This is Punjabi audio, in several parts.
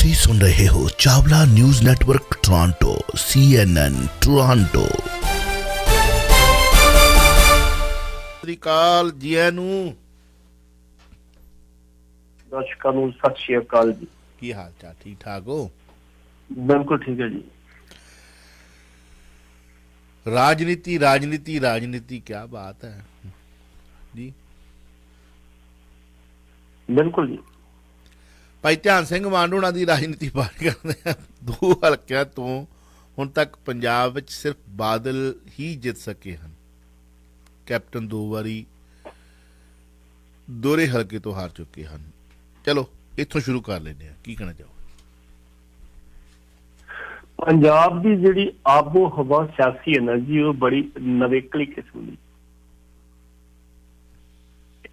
ਤੁਸੀਂ ਸੁਣ ਰਹੇ ਹੋ Chawla news network Toronto CNN Toronto. ਸਤਿ ਸ਼੍ਰੀ ਅਕਾਲ ਜੀ ਆਇਆਂ ਨੂੰ। ਦਰਸ਼ਕਾਂ ਨੂੰ ਸਤਿ ਸ਼੍ਰੀ ਅਕਾਲ ਜੀ। ਕੀ ਹਾਲ ਚਾਲ? ਠੀਕ ਠਾਕ ਹੋ? ਬਿਲਕੁਲ ਠੀਕ ਹੈ ਜੀ। राजनीति राजनीति राजनीति, क्या बात है जी। ਬਿਲਕੁਲ ਜੀ। ਭਾਈ ਧਿਆਨ ਸਿੰਘ ਮਾਨ ਹੋਣਾ ਦੀ ਰਾਜਨੀਤੀ ਬਾਤ ਕਰਦੇ ਆ। ਦੋ ਹਲਕਿਆਂ ਤੋਂ ਹੁਣ ਤੱਕ ਪੰਜਾਬ ਵਿੱਚ ਸਿਰਫ ਬਾਦਲ ਹੀ ਜਿੱਤ ਸਕੇ ਹਨ। ਕੈਪਟਨ ਦੋ ਵਾਰੀ ਦੋਹਰੇ ਹਲਕੇ ਤੋਂ ਹਾਰ ਚੁੱਕੇ ਹਨ। ਚਲੋ ਇੱਥੋਂ ਸ਼ੁਰੂ ਕਰ ਲੈਂਦੇ ਆ, ਕੀ ਕਹਿਣਾ ਚਾਹੋ? ਪੰਜਾਬ ਦੀ ਜਿਹੜੀ ਆਬੋ ਹਵਾ ਸਿਆਸੀ ਹੈ ਨਾ ਜੀ, ਉਹ ਬੜੀ ਨਵੇਕਲੀ ਕਿਸਮ ਦੀ।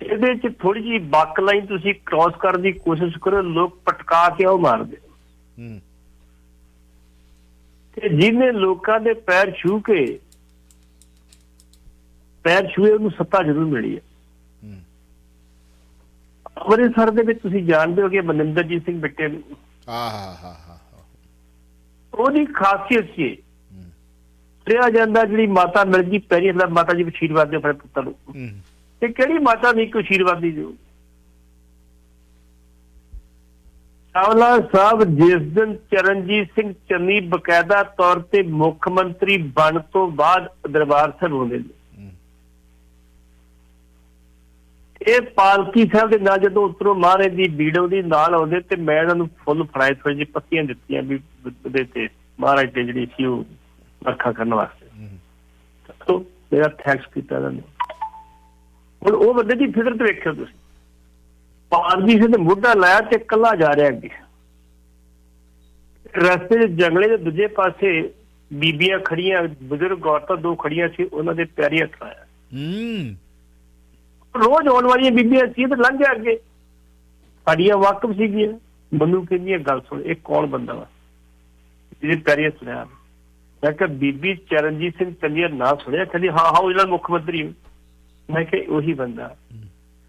ਇਹਦੇ ਚ ਥੋੜੀ ਜਿਹੀ ਬੱਕ ਲਾਈਨ ਤੁਸੀਂ ਕ੍ਰਾਸ ਕਰਨ ਦੀ ਕੋਸ਼ਿਸ਼ ਕਰੋ, ਲੋਕ ਪਟਕਾ ਕੇ ਉਹ ਮਾਰਦੇ ਤੇ ਜਿਹਨੇ ਲੋਕਾਂ ਦੇ ਪੈਰ ਛੂ ਕੇ ਉਹਨੂੰ ਸੱਤਾ ਜ਼ਰੂਰ ਮਿਲੀ ਹੈ। ਅੰਮ੍ਰਿਤਸਰ ਦੇ ਵਿੱਚ ਤੁਸੀਂ ਜਾਣਦੇ ਹੋ ਕਿ ਮਨਿੰਦਰਜੀਤ ਸਿੰਘ ਬਿੱਟੇ ਨੂੰ ਉਹਦੀ ਖਾਸੀਅਤ ਸੀ ਰਿਹਾ ਜਾਂਦਾ ਜਿਹੜੀ ਮਾਤਾ ਮਿਲ ਗਈ ਪੈਰੀ ਮਾਤਾ ਜੀ ਆਸ਼ੀਰਵਾਦ ਦੇ ਆਪਣੇ ਪੁੱਤਰ ਨੂੰ। ਤੇ ਕਿਹੜੀ ਮਾਤਾ ਨਹੀਂ ਕੋਈ ਆਸ਼ੀਰਵਾਦੀ ਦਿਓ। ਚਾਵਲਾ ਸਾਹਿਬ ਜਿਸ ਦਿਨ ਚਰਨਜੀਤ ਸਿੰਘ ਚੰਨੀ ਬਕਾਇਦਾ ਤੌਰ ਤੇ ਮੁੱਖ ਮੰਤਰੀ ਬਣ ਤੋਂ ਬਾਅਦ ਦਰਬਾਰ ਸਾਹਿਬ ਆਉਂਦੇ ਨੇ, ਇਹ ਪਾਲਕੀ ਸਾਹਿਬ ਦੇ ਨਾਲ ਜਦੋਂ ਉੱਤਰੋਂ ਮਹਾਰਾਜ ਦੀ ਵੀਡੀਓ ਦੀ ਨਾਲ ਆਉਂਦੇ ਤੇ ਮੈਂ ਇਹਨਾਂ ਨੂੰ ਫੁੱਲ ਫੜਾਏ, ਥੋੜੀ ਜਿਹੀ ਪੱਤੀਆਂ ਦਿੱਤੀਆਂ ਵੀ ਉਹਦੇ ਤੇ ਮਹਾਰਾਜ ਤੇ ਜਿਹੜੀ ਸੀ ਉਹ ਰੱਖਾ ਕਰਨ ਵਾਸਤੇ। ਮੇਰਾ ਥੈਂਕਸ ਕੀਤਾ ਇਹਨਾਂ ਨੇ। ਹੁਣ ਉਹ ਬੰਦੇ ਦੀ ਫਿਕਰਤ ਵੇਖਿਓ ਤੁਸੀਂ, ਪਾਲਕੀ ਸਿੰਘ ਨੇ ਮੋਢਾ ਲਾਇਆ ਤੇ ਇਕੱਲਾ ਜਾ ਰਿਹਾ ਅੱਗੇ। ਰਸਤੇ ਦੇ ਜੰਗਲੇ ਦੇ ਦੂਜੇ ਪਾਸੇ ਬੀਬੀਆਂ ਖੜੀਆਂ, ਬਜ਼ੁਰਗ ਔਰਤਾਂ ਦੋ ਖੜੀਆਂ ਸੀ, ਉਹਨਾਂ ਦੇ ਪੈਰੀ ਹੱਥ ਲਾਇਆ। ਰੋਜ਼ ਆਉਣ ਵਾਲੀਆਂ ਬੀਬੀਆਂ ਸੀ ਤੇ ਲੰਘ ਗਿਆ ਅੱਗੇ, ਸਾਡੀਆਂ ਵਾਕਫ ਸੀਗੀਆਂ। ਮੈਨੂੰ ਕਹਿੰਦੀਆਂ ਗੱਲ ਸੁਣ, ਇਹ ਕੌਣ ਬੰਦਾ ਵਾ ਜਿਹਦੇ ਪੈਰੀ ਹੱਥ ਲਾਇਆ? ਮੈਂ ਕਿਹਾ ਬੀਬੀ ਚਰਨਜੀਤ ਸਿੰਘ ਚੰਨੀ ਦਾ ਨਾਂ ਸੁਣਿਆ? ਕਹਿੰਦੀ ਹਾਂ ਉਹ ਜਿਹੜਾ ਮੁੱਖ ਮੰਤਰੀ। ਮੈਂ ਕਿਹਾ ਉਹੀ ਬੰਦਾ।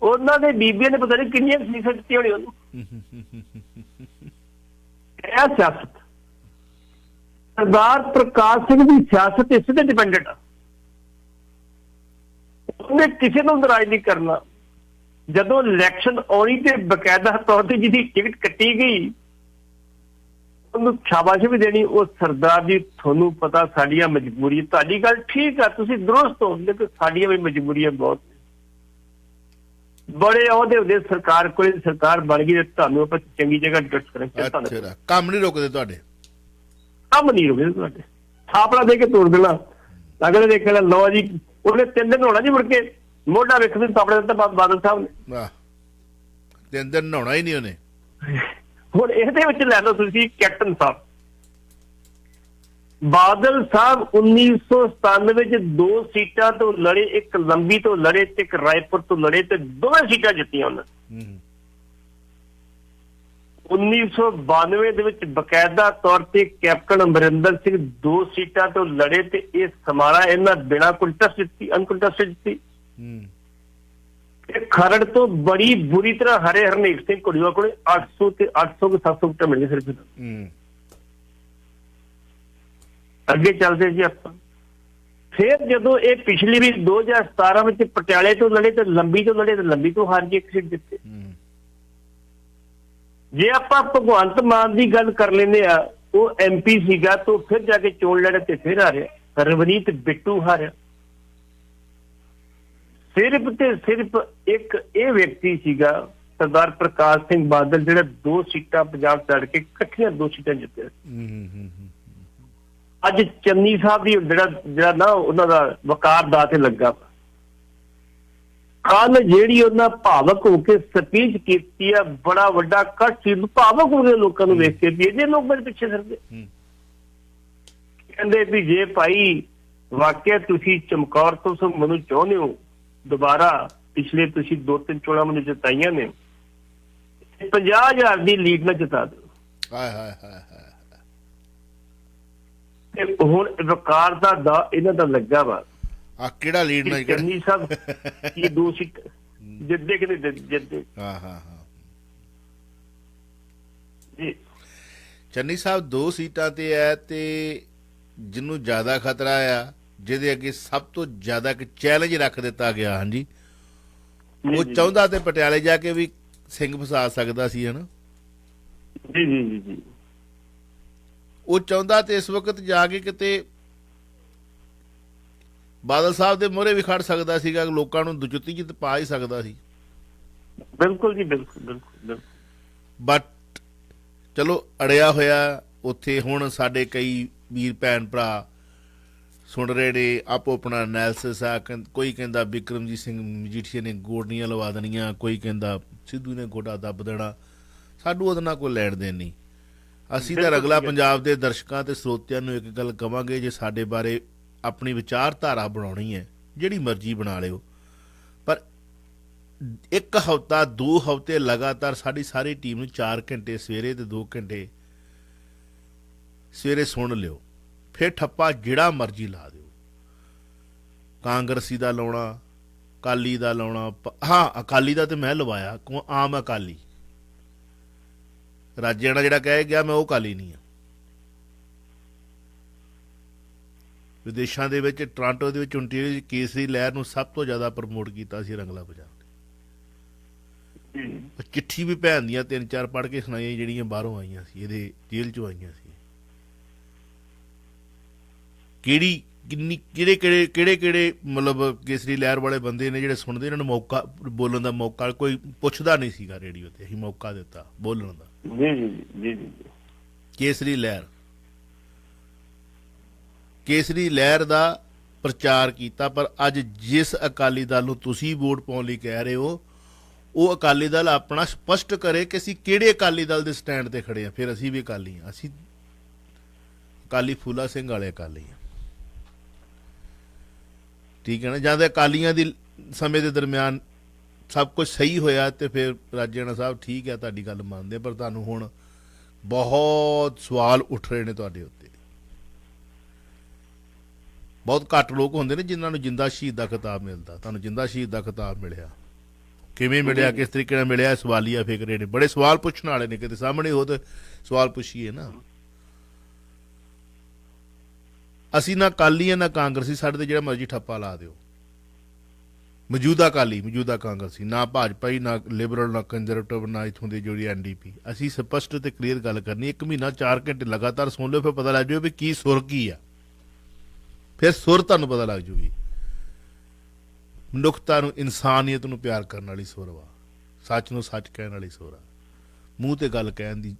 ਉਹਨਾਂ ਦੇ ਬੀਬੀਆਂ ਨੇ ਪਤਾ ਨਹੀਂ ਕਿੰਨੀਆਂ ਫੀਸਾਂ ਦਿੱਤੀਆਂ ਹੋਣੀ ਉਹਨੂੰ। ਇਹ ਸਿਆਸਤ ਸਰਦਾਰ ਪ੍ਰਕਾਸ਼ ਸਿੰਘ ਦੀ ਸਿਆਸਤ ਇਸ ਤੇ ਡਿਪੈਂਡੈਂਟ ਆ। ਉਹਨੇ ਕਿਸੇ ਨੂੰ ਨਾਰਾਜ਼ ਨਹੀਂ ਕਰਨਾ। ਜਦੋਂ ਇਲੈਕਸ਼ਨ ਆਉਣੀ ਤੇ ਬਕਾਇਦਾ ਤੌਰ ਤੇ ਜਿਹਦੀ ਟਿਕਟ ਕੱਟੀ ਗਈ ਉਹਨੂੰ ਸ਼ਾਬਾਸ਼ ਵੀ ਦੇਣੀ। ਉਹ ਸਰਦਾਰ ਜੀ ਤੁਹਾਨੂੰ ਪਤਾ ਸਾਡੀਆਂ ਮਜਬੂਰੀ, ਤੁਹਾਡੀ ਗੱਲ ਠੀਕ ਆ, ਤੁਸੀਂ ਦਰੁਸਤ ਹੋ, ਲੇਕਿਨ ਸਾਡੀਆਂ ਵੀ ਮਜਬੂਰੀਆਂ ਬਹੁਤ ਬੜੇ ਅਹੁਦੇ ਹੁੰਦੇ ਸਰਕਾਰ ਕੋਲ। ਸਰਕਾਰ ਬਣ ਗਈ ਤੇ ਤੁਹਾਨੂੰ ਆਪਾਂ ਚੰਗੀ ਜਗ੍ਹਾ ਐਡਜਸਟ ਕਰਾਂਗੇ। ਕੰਮ ਨਹੀਂ ਰੁਕਦੇ ਤੁਹਾਡੇ, ਕੰਮ ਨਹੀਂ ਰੁਕਦੇ ਤੁਹਾਡੇ। ਥਾਪੜਾ ਦੇ ਕੇ ਤੋੜ ਦੇਣਾ, ਅਗਲੇ ਦੇਖਣਾ ਲਓ ਜੀ ਉਹਨੇ 3 ਦਿਨ ਹੋਣਾ ਜੀ, ਮੁੜ ਕੇ ਮੋਢਾ ਵੇਖਦੇ ਥਾਪੜੇ ਦਿੱਤਾ ਬਾਦਲ ਸਾਹਿਬ ਨੇ। 3 ਦਿਨ ਨਹਾਉਣਾ ਹੀ ਨਹੀਂ ਉਹਨੇ। ਹੁਣ ਇਹਦੇ ਵਿੱਚ ਲੈ ਲਓ ਤੁਸੀਂ ਕੈਪਟਨ ਸਾਹਿਬ ਬਾਦਲ ਸਾਹਿਬ 1997 ਵਿੱਚ 2 ਸੀਟਾਂ ਤੋਂ ਲੜੇ, ਇੱਕ ਲੰਬੀ ਤੋਂ ਲੜੇ ਤੇ ਇੱਕ ਰਾਏਪੁਰ ਤੋਂ ਲੜੇ ਤੇ ਦੋਵੇਂ ਸੀਟਾਂ ਜਿੱਤੀਆਂ ਉਹਨਾਂ। 1992 ਦੇ ਵਿੱਚ ਬਕਾਇਦਾ ਤੌਰ ਤੇ ਕੈਪਟਨ ਅਮਰਿੰਦਰ ਸਿੰਘ 2 ਸੀਟਾਂ ਤੋਂ ਲੜੇ ਤੇ ਇਹ ਸਮਾਰਾ ਇਹਨਾਂ ਬਿਨਾਂ ਕੰਟੈਸਟ ਜਿੱਤੀ, ਅਨਕੰਟੈਸਟਡ ਜਿੱਤੀ। ਖਰੜ ਤੋਂ ਬੜੀ ਬੁਰੀ ਤਰ੍ਹਾਂ ਹਰੇ ਹਰਨੇਕ ਸਿੰਘ ਘੁੜੀਆ ਕੋਲ 800 ਤੇ 700 ਵੋਟਾਂ ਮਿਲੀਆਂ ਸਿਰਫ। ਅੱਗੇ ਚੱਲਦੇ ਜੀ ਆਪਾਂ। ਫਿਰ ਜਦੋਂ ਇਹ ਪਿਛਲੀ ਵੀ 2017 ਵਿੱਚ ਪਟਿਆਲੇ ਤੋਂ ਲੜੇ ਤੇ ਲੰਬੀ ਤੋਂ ਲੜੇ ਤੇ ਲੰਬੀ ਤੋਂ ਹਾਰ ਗਏ, ਇੱਕ ਸੀਟ ਜਿੱਤੇ। ਜੇ ਆਪਾਂ ਭਗਵੰਤ ਮਾਨ ਦੀ ਗੱਲ ਕਰ ਲੈਂਦੇ ਆ, ਉਹ MP ਸੀਗਾ ਤੋਂ ਫਿਰ ਜਾ ਕੇ ਚੋਣ ਲੜੇ ਤੇ ਫਿਰ ਹਾਰਿਆ। ਰਵਨੀਤ ਬਿੱਟੂ ਹਾਰਿਆ। ਸਿਰਫ ਤੇ ਸਿਰਫ ਇੱਕ ਇਹ ਵਿਅਕਤੀ ਸੀਗਾ ਸਰਦਾਰ ਪ੍ਰਕਾਸ਼ ਸਿੰਘ ਬਾਦਲ, ਜਿਹੜਾ 2 ਸੀਟਾਂ ਪੰਜਾਬ ਛੱਡ ਕੇ ਇਕੱਠੀਆਂ 2 ਸੀਟਾਂ ਜਿੱਤੇ। ਅੱਜ ਚੰਨੀ ਸਾਹਿਬ ਦੀ ਜਿਹੜਾ ਨਾ ਉਹਨਾਂ ਦਾ ਵਕਾਰ ਦਾ ਤੇ ਲੱਗਾ। ਕੱਲ ਜਿਹੜੀ ਉਹਨਾਂ ਭਾਵਕ ਹੋ ਕੇ ਸਪੀਚ ਕੀਤੀ ਆ, ਬੜਾ ਵੱਡਾ ਕੱਟ ਸੀ, ਭਾਵਕ ਹੋ ਗਏ ਲੋਕਾਂ ਨੂੰ ਵੇਖ ਕੇ ਵੀ ਇਹਦੇ ਲੋਕ ਮੇਰੇ ਪਿੱਛੇ ਫਿਰਦੇ। ਕਹਿੰਦੇ ਵੀ ਜੇ ਭਾਈ ਵਾਕਿਆ ਤੁਸੀਂ ਚਮਕੌਰ ਤੋਂ ਮੈਨੂੰ ਚਾਹੁੰਦੇ ਹੋ ਦੁਬਾਰਾ, ਪਿਛਲੇ ਤੁਸੀਂ 2-3 ਚੋਣਾਂ ਮੈਨੂੰ ਜਿਤਾਈਆਂ ਨੇ, 50,000 ਦੀ ਲੀਡ ਨਾਲ ਜਿਤਾ ਦਿਓ। ਤੇ ਹੁਣ ਵਕਾਰ ਦਾ ਇਹਨਾਂ ਦਾ ਲੱਗਾ ਵਾ। ਕਿਹੜਾ ਲੀਡ ਨਾਲ? ਚੰਨੀ ਸਾਹਿਬ ਇਹ 2 ਸੀਟ ਜਿੱਦੇ ਕਿਤੇ ਜਿੱਦੇ। ਜੀ ਚੰਨੀ ਸਾਹਿਬ 2 ਸੀਟਾਂ ਤੇ ਹੈ ਤੇ ਜਿਹਨੂੰ ਜ਼ਿਆਦਾ ਖਤਰਾ ਆ, ਜਿਹਦੇ ਅੱਗੇ ਸਭ ਤੋਂ ਜ਼ਿਆਦਾ ਇੱਕ ਚੈਲੰਜ ਰੱਖ ਦਿੱਤਾ ਗਿਆ, ਹਾਂਜੀ, ਉਹ ਚਾਹੁੰਦਾ ਤੇ ਪਟਿਆਲੇ ਜਾ ਕੇ ਵੀ ਸਿੰਘ ਫਸਾ ਸਕਦਾ ਸੀ, ਹਨਾ। ਜੀ ਜੀ ਜੀ ਜੀ ਉਹ ਚਾਹੁੰਦਾ ਤੇ ਇਸ ਵਕਤ ਜਾ ਕੇ ਕਿਤੇ ਬਾਦਲ ਸਾਹਿਬ ਦੇ ਮੂਹਰੇ ਵੀ ਖੜ ਸਕਦਾ ਸੀਗਾ, ਲੋਕਾਂ ਨੂੰ ਦੁਜੁੱਤੀ ਜਿੱਤ ਪਾ ਹੀ ਸਕਦਾ ਸੀ। ਬਿਲਕੁਲ ਜੀ, ਬਿਲਕੁਲ ਬਿਲਕੁਲ ਬਿਲਕੁਲ। ਬਟ ਚਲੋ ਅੜਿਆ ਹੋਇਆ ਉੱਥੇ। ਹੁਣ ਸਾਡੇ ਕਈ ਵੀਰ ਭੈਣ ਭਰਾ ਸੁਣ ਰਹੇ ਨੇ, ਆਪੋ ਆਪਣਾ ਐਨਾਲਿਸਿਸ ਆ। ਕੋਈ ਕਹਿੰਦਾ ਬਿਕਰਮਜੀਤ ਸਿੰਘ ਮਜੀਠੀਆ ਨੇ ਗੋਡਨੀਆਂ ਲਵਾ ਦੇਣੀਆਂ, ਕੋਈ ਕਹਿੰਦਾ ਸਿੱਧੂ ਨੇ ਗੋਡਾ ਦੱਬ ਦੇਣਾ। ਸਾਨੂੰ ਉਹਦੇ ਨਾਲ ਕੋਈ ਲੈਣ ਦੇਣ ਨਹੀਂ। ਅਸੀਂ ਤਾਂ ਅਗਲਾ ਪੰਜਾਬ ਦੇ ਦਰਸ਼ਕਾਂ ਤੇ ਸਰੋਤਿਆਂ ਨੂੰ ਇੱਕ ਗੱਲ ਕਵਾਂਗੇ, ਜੇ ਸਾਡੇ ਬਾਰੇ ਆਪਣੀ ਵਿਚਾਰਧਾਰਾ ਬਣਾਉਣੀ ਹੈ ਜਿਹੜੀ ਮਰਜ਼ੀ ਬਣਾ ਲਿਓ, ਪਰ 1 ਹਫ਼ਤਾ 2 ਹਫ਼ਤੇ ਲਗਾਤਾਰ ਸਾਡੀ ਸਾਰੀ ਟੀਮ ਨੂੰ 4 ਘੰਟੇ ਸਵੇਰੇ ਤੇ 2 ਘੰਟੇ ਸਵੇਰੇ ਸੁਣ ਲਿਓ, ਫਿਰ ਠੱਪਾ ਜਿਹੜਾ ਮਰਜ਼ੀ ਲਾ ਦਿਓ। ਕਾਂਗਰਸੀ ਦਾ ਲਾਉਣਾ, ਅਕਾਲੀ ਦਾ ਲਾਉਣਾ। ਹਾਂ, ਅਕਾਲੀ ਦਾ ਤੇ ਮੈਂ ਲਵਾਇਆ, ਆਮ ਅਕਾਲੀ। ਰਾਜੇਣਾ ਜਿਹੜਾ ਕਹਿ ਗਿਆ ਮੈਂ ਉਹ ਅਕਾਲੀ ਨਹੀਂ ਆ। ਵਿਦੇਸ਼ਾਂ ਦੇ ਵਿੱਚ ਟੋਰਾਂਟੋ ਦੇ ਵਿੱਚ ਓਨਟਾਰੀਓ ਕੇਸਰੀ ਲਹਿਰ ਨੂੰ ਸਭ ਤੋਂ ਜ਼ਿਆਦਾ ਪ੍ਰਮੋਟ ਕੀਤਾ ਸੀ ਰੰਗਲਾ ਪੰਜਾਬ ਨੇ। ਚਿੱਠੀ ਵੀ ਭੈਣ ਦੀਆਂ 3-4 ਪੜ੍ਹ ਕੇ ਸੁਣਾਈਆਂ ਜਿਹੜੀਆਂ ਬਾਹਰੋਂ ਆਈਆਂ ਸੀ, ਇਹਦੇ ਜੇਲ੍ਹ ਚੋਂ ਆਈਆਂ ਸੀ। ਕਿਹੜੇ ਮਤਲਬ ਕੇਸਰੀ ਲਹਿਰ ਵਾਲੇ ਬੰਦੇ ਨੇ ਜਿਹੜੇ ਸੁਣਦੇ, ਇਹਨਾਂ ਨੂੰ ਮੌਕਾ ਬੋਲਣ ਦਾ ਮੌਕਾ ਕੋਈ ਪੁੱਛਦਾ ਨਹੀਂ ਸੀਗਾ ਰੇਡੀਓ ਤੇ, ਅਸੀਂ ਮੌਕਾ ਦਿੱਤਾ ਬੋਲਣ ਦਾ। ਜੀ ਜੀ ਜੀ ਜੀ ਕੇਸਰੀ ਲਹਿਰ ਦਾ ਪ੍ਰਚਾਰ ਕੀਤਾ। ਪਰ ਅੱਜ ਜਿਸ ਅਕਾਲੀ ਦਲ ਨੂੰ ਤੁਸੀਂ ਵੋਟ ਪਾਉਣ ਲਈ ਕਹਿ ਰਹੇ ਹੋ, ਉਹ ਅਕਾਲੀ ਦਲ ਆਪਣਾ ਸਪਸ਼ਟ ਕਰੇ ਕਿ ਅਸੀਂ ਕਿਹੜੇ ਅਕਾਲੀ ਦਲ ਦੇ ਸਟੈਂਡ ਤੇ ਖੜੇ ਆ। ਫਿਰ ਅਸੀਂ ਵੀ ਅਕਾਲੀ ਹਾਂ, ਅਸੀਂ ਅਕਾਲੀ ਫੂਲਾ ਸਿੰਘ ਵਾਲੇ ਅਕਾਲੀ ਹਾਂ, ਠੀਕ ਹੈ ਨਾ। ਜਾਂ ਤਾਂ ਅਕਾਲੀਆਂ ਦੀ ਸਮੇਂ ਦੇ ਦਰਮਿਆਨ ਸਭ ਕੁਝ ਸਹੀ ਹੋਇਆ ਤੇ ਫਿਰ ਰਾਜੇਣਾ ਸਾਹਿਬ ਠੀਕ ਹੈ, ਤੁਹਾਡੀ ਗੱਲ ਮੰਨਦੇ, ਪਰ ਤੁਹਾਨੂੰ ਹੁਣ ਬਹੁਤ ਸਵਾਲ ਉੱਠ ਰਹੇ ਨੇ ਤੁਹਾਡੇ ਉੱਤੇ। ਬਹੁਤ ਘੱਟ ਲੋਕ ਹੁੰਦੇ ਨੇ ਜਿਨ੍ਹਾਂ ਨੂੰ ਜਿੰਦਾ ਸ਼ਹੀਦ ਦਾ ਖਿਤਾਬ ਮਿਲਦਾ। ਤੁਹਾਨੂੰ ਜਿੰਦਾ ਸ਼ਹੀਦ ਦਾ ਖਿਤਾਬ ਮਿਲਿਆ, ਕਿਵੇਂ ਮਿਲਿਆ, ਕਿਸ ਤਰੀਕੇ ਨਾਲ ਮਿਲਿਆ, ਸਵਾਲੀਆ ਫਿਕਰੇ ਨੇ। ਬੜੇ ਸਵਾਲ ਪੁੱਛਣ ਵਾਲੇ ਨੇ, ਕਿਤੇ ਸਾਹਮਣੇ ਹੋ ਤੇ ਸਵਾਲ ਪੁੱਛੀਏ ਨਾ। ਅਸੀਂ ਨਾ ਅਕਾਲੀ ਆ ਨਾ ਕਾਂਗਰਸੀ, ਸਾਡੇ ਤੇ ਜਿਹੜਾ ਮਰਜ਼ੀ ਠੱਪਾ ਲਾ ਦਿਓ। ਮੌਜੂਦਾ ਅਕਾਲੀ, ਮੌਜੂਦਾ ਕਾਂਗਰਸੀ, ਨਾ ਭਾਜਪਾ ਹੀ, ਨਾ ਲਿਬਰਲ, ਨਾ ਕੰਜ਼ਰਵੇਟਿਵ, ਨਾ ਇੱਥੋਂ ਦੀ ਜਿਹੜੀ NDP। ਅਸੀਂ ਸਪਸ਼ਟ ਤੇ ਕਲੀਅਰ ਗੱਲ ਕਰਨੀ। 1 ਮਹੀਨਾ 4 ਘੰਟੇ ਲਗਾਤਾਰ ਸੁਣ ਲਿਓ, ਫਿਰ ਪਤਾ ਲੱਗ ਜਾਊ ਵੀ ਕੀ ਸੁਰ ਕੀ ਆ। ਫਿਰ ਸੁਰ ਤੁਹਾਨੂੰ ਪਤਾ ਲੱਗ ਜੂਗੀ। ਮਨੁੱਖਤਾ ਨੂੰ, ਇਨਸਾਨੀਅਤ ਨੂੰ ਪਿਆਰ ਕਰਨ ਵਾਲੀ ਸੁਰ ਵਾ, ਸੱਚ ਨੂੰ ਸੱਚ ਕਹਿਣ ਵਾਲੀ ਸੁਰ ਆ, ਮੂੰਹ ਤੇ ਗੱਲ ਕਹਿਣ ਦੀ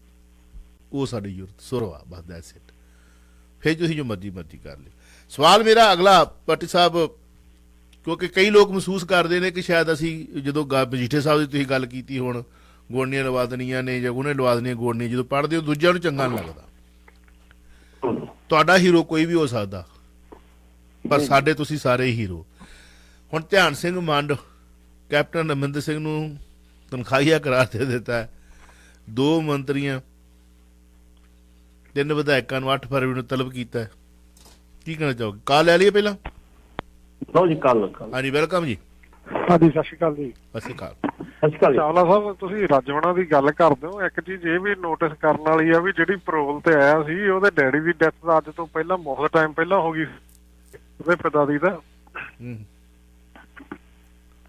ਉਹ ਸਾਡੀ ਯੂਰਤ ਸੁਰ ਵਾ। ਬਸ ਦੈਟਸ ਇਟ। ਫਿਰ ਤੁਸੀਂ ਜੋ ਮਰਜ਼ੀ ਕਰ ਲਿਓ। ਸਵਾਲ ਮੇਰਾ ਅਗਲਾ ਭੱਟੀ ਸਾਹਿਬ, ਕਿਉਂਕਿ ਕਈ ਲੋਕ ਮਹਿਸੂਸ ਕਰਦੇ ਨੇ ਕਿ ਸ਼ਾਇਦ ਅਸੀਂ ਜਦੋਂ ਮਜੀਠੇ ਸਾਹਿਬ ਦੀ ਤੁਸੀਂ ਗੱਲ ਕੀਤੀ, ਹੁਣ ਗੋਡਨੀਆਂ ਲਵਾ ਦੇਣੀਆਂ ਨੇ ਜਾਂ ਉਹਨੇ ਲਵਾ ਦੇਣੀਆਂ ਗੋਡਨੀਆਂ, ਜਦੋਂ ਪੜ੍ਹਦੇ ਹੋ ਦੂਜਿਆਂ ਨੂੰ ਚੰਗਾ ਨਹੀਂ ਲੱਗਦਾ। ਤੁਹਾਡਾ ਹੀਰੋ ਕੋਈ ਵੀ ਹੋ ਸਕਦਾ, ਪਰ ਸਾਡੇ ਤੁਸੀਂ ਸਾਰੇ ਹੀ ਹੀਰੋ। ਹੁਣ ਧਿਆਨ ਸਿੰਘ ਮੰਡ, ਕੈਪਟਨ ਅਮਰਿੰਦਰ ਸਿੰਘ ਨੂੰ ਤਨਖਾਹੀਆ ਕਰਾਰ ਦੇ ਦਿੱਤਾ, 2 ਮੰਤਰੀਆਂ, 3 ਵਿਧਾਇਕਾਂ ਨੂੰ 8 ਫਰਵਰੀ ਨੂੰ ਤਲਬ ਕੀਤਾ। ਕੀ ਕਹਿਣਾ ਚਾਹੋਗੇ? ਕਾਲ ਲੈ ਲਈਏ ਪਹਿਲਾਂ। ਲਓ ਜੀ, ਕੱਲ ਹਾਂਜੀ, ਵੈਲਕਮ ਜੀ। ਹਾਂਜੀ, ਸਤਿ ਸ਼੍ਰੀ ਅਕਾਲ ਜੀ। ਸਤਿ ਸ਼੍ਰੀ ਅਕਾਲ। ਚਾਵਲਾ ਸਾਹਿਬ, ਤੁਸੀਂ ਰਾਜਵਣਾ ਦੀ ਗੱਲ ਕਰਦੇ ਹੋ, ਇੱਕ ਚੀਜ਼ ਇਹ ਵੀ ਨੋਟਿਸ ਕਰਨ ਵਾਲੀ ਆ ਵੀ ਜਿਹੜੀ ਪਰੋਲ ਤੇ ਆਇਆ ਸੀ, ਉਹਦੇ ਡੈਡੀ ਦੀ ਡੈਥ ਦਾ ਅੱਜ ਤੋਂ ਪਹਿਲਾਂ ਬਹੁਤ ਟਾਈਮ ਪਹਿਲਾਂ ਹੋ ਗਈ, ਉਹਦੇ ਪਿਤਾ ਦੀ ਦਾ।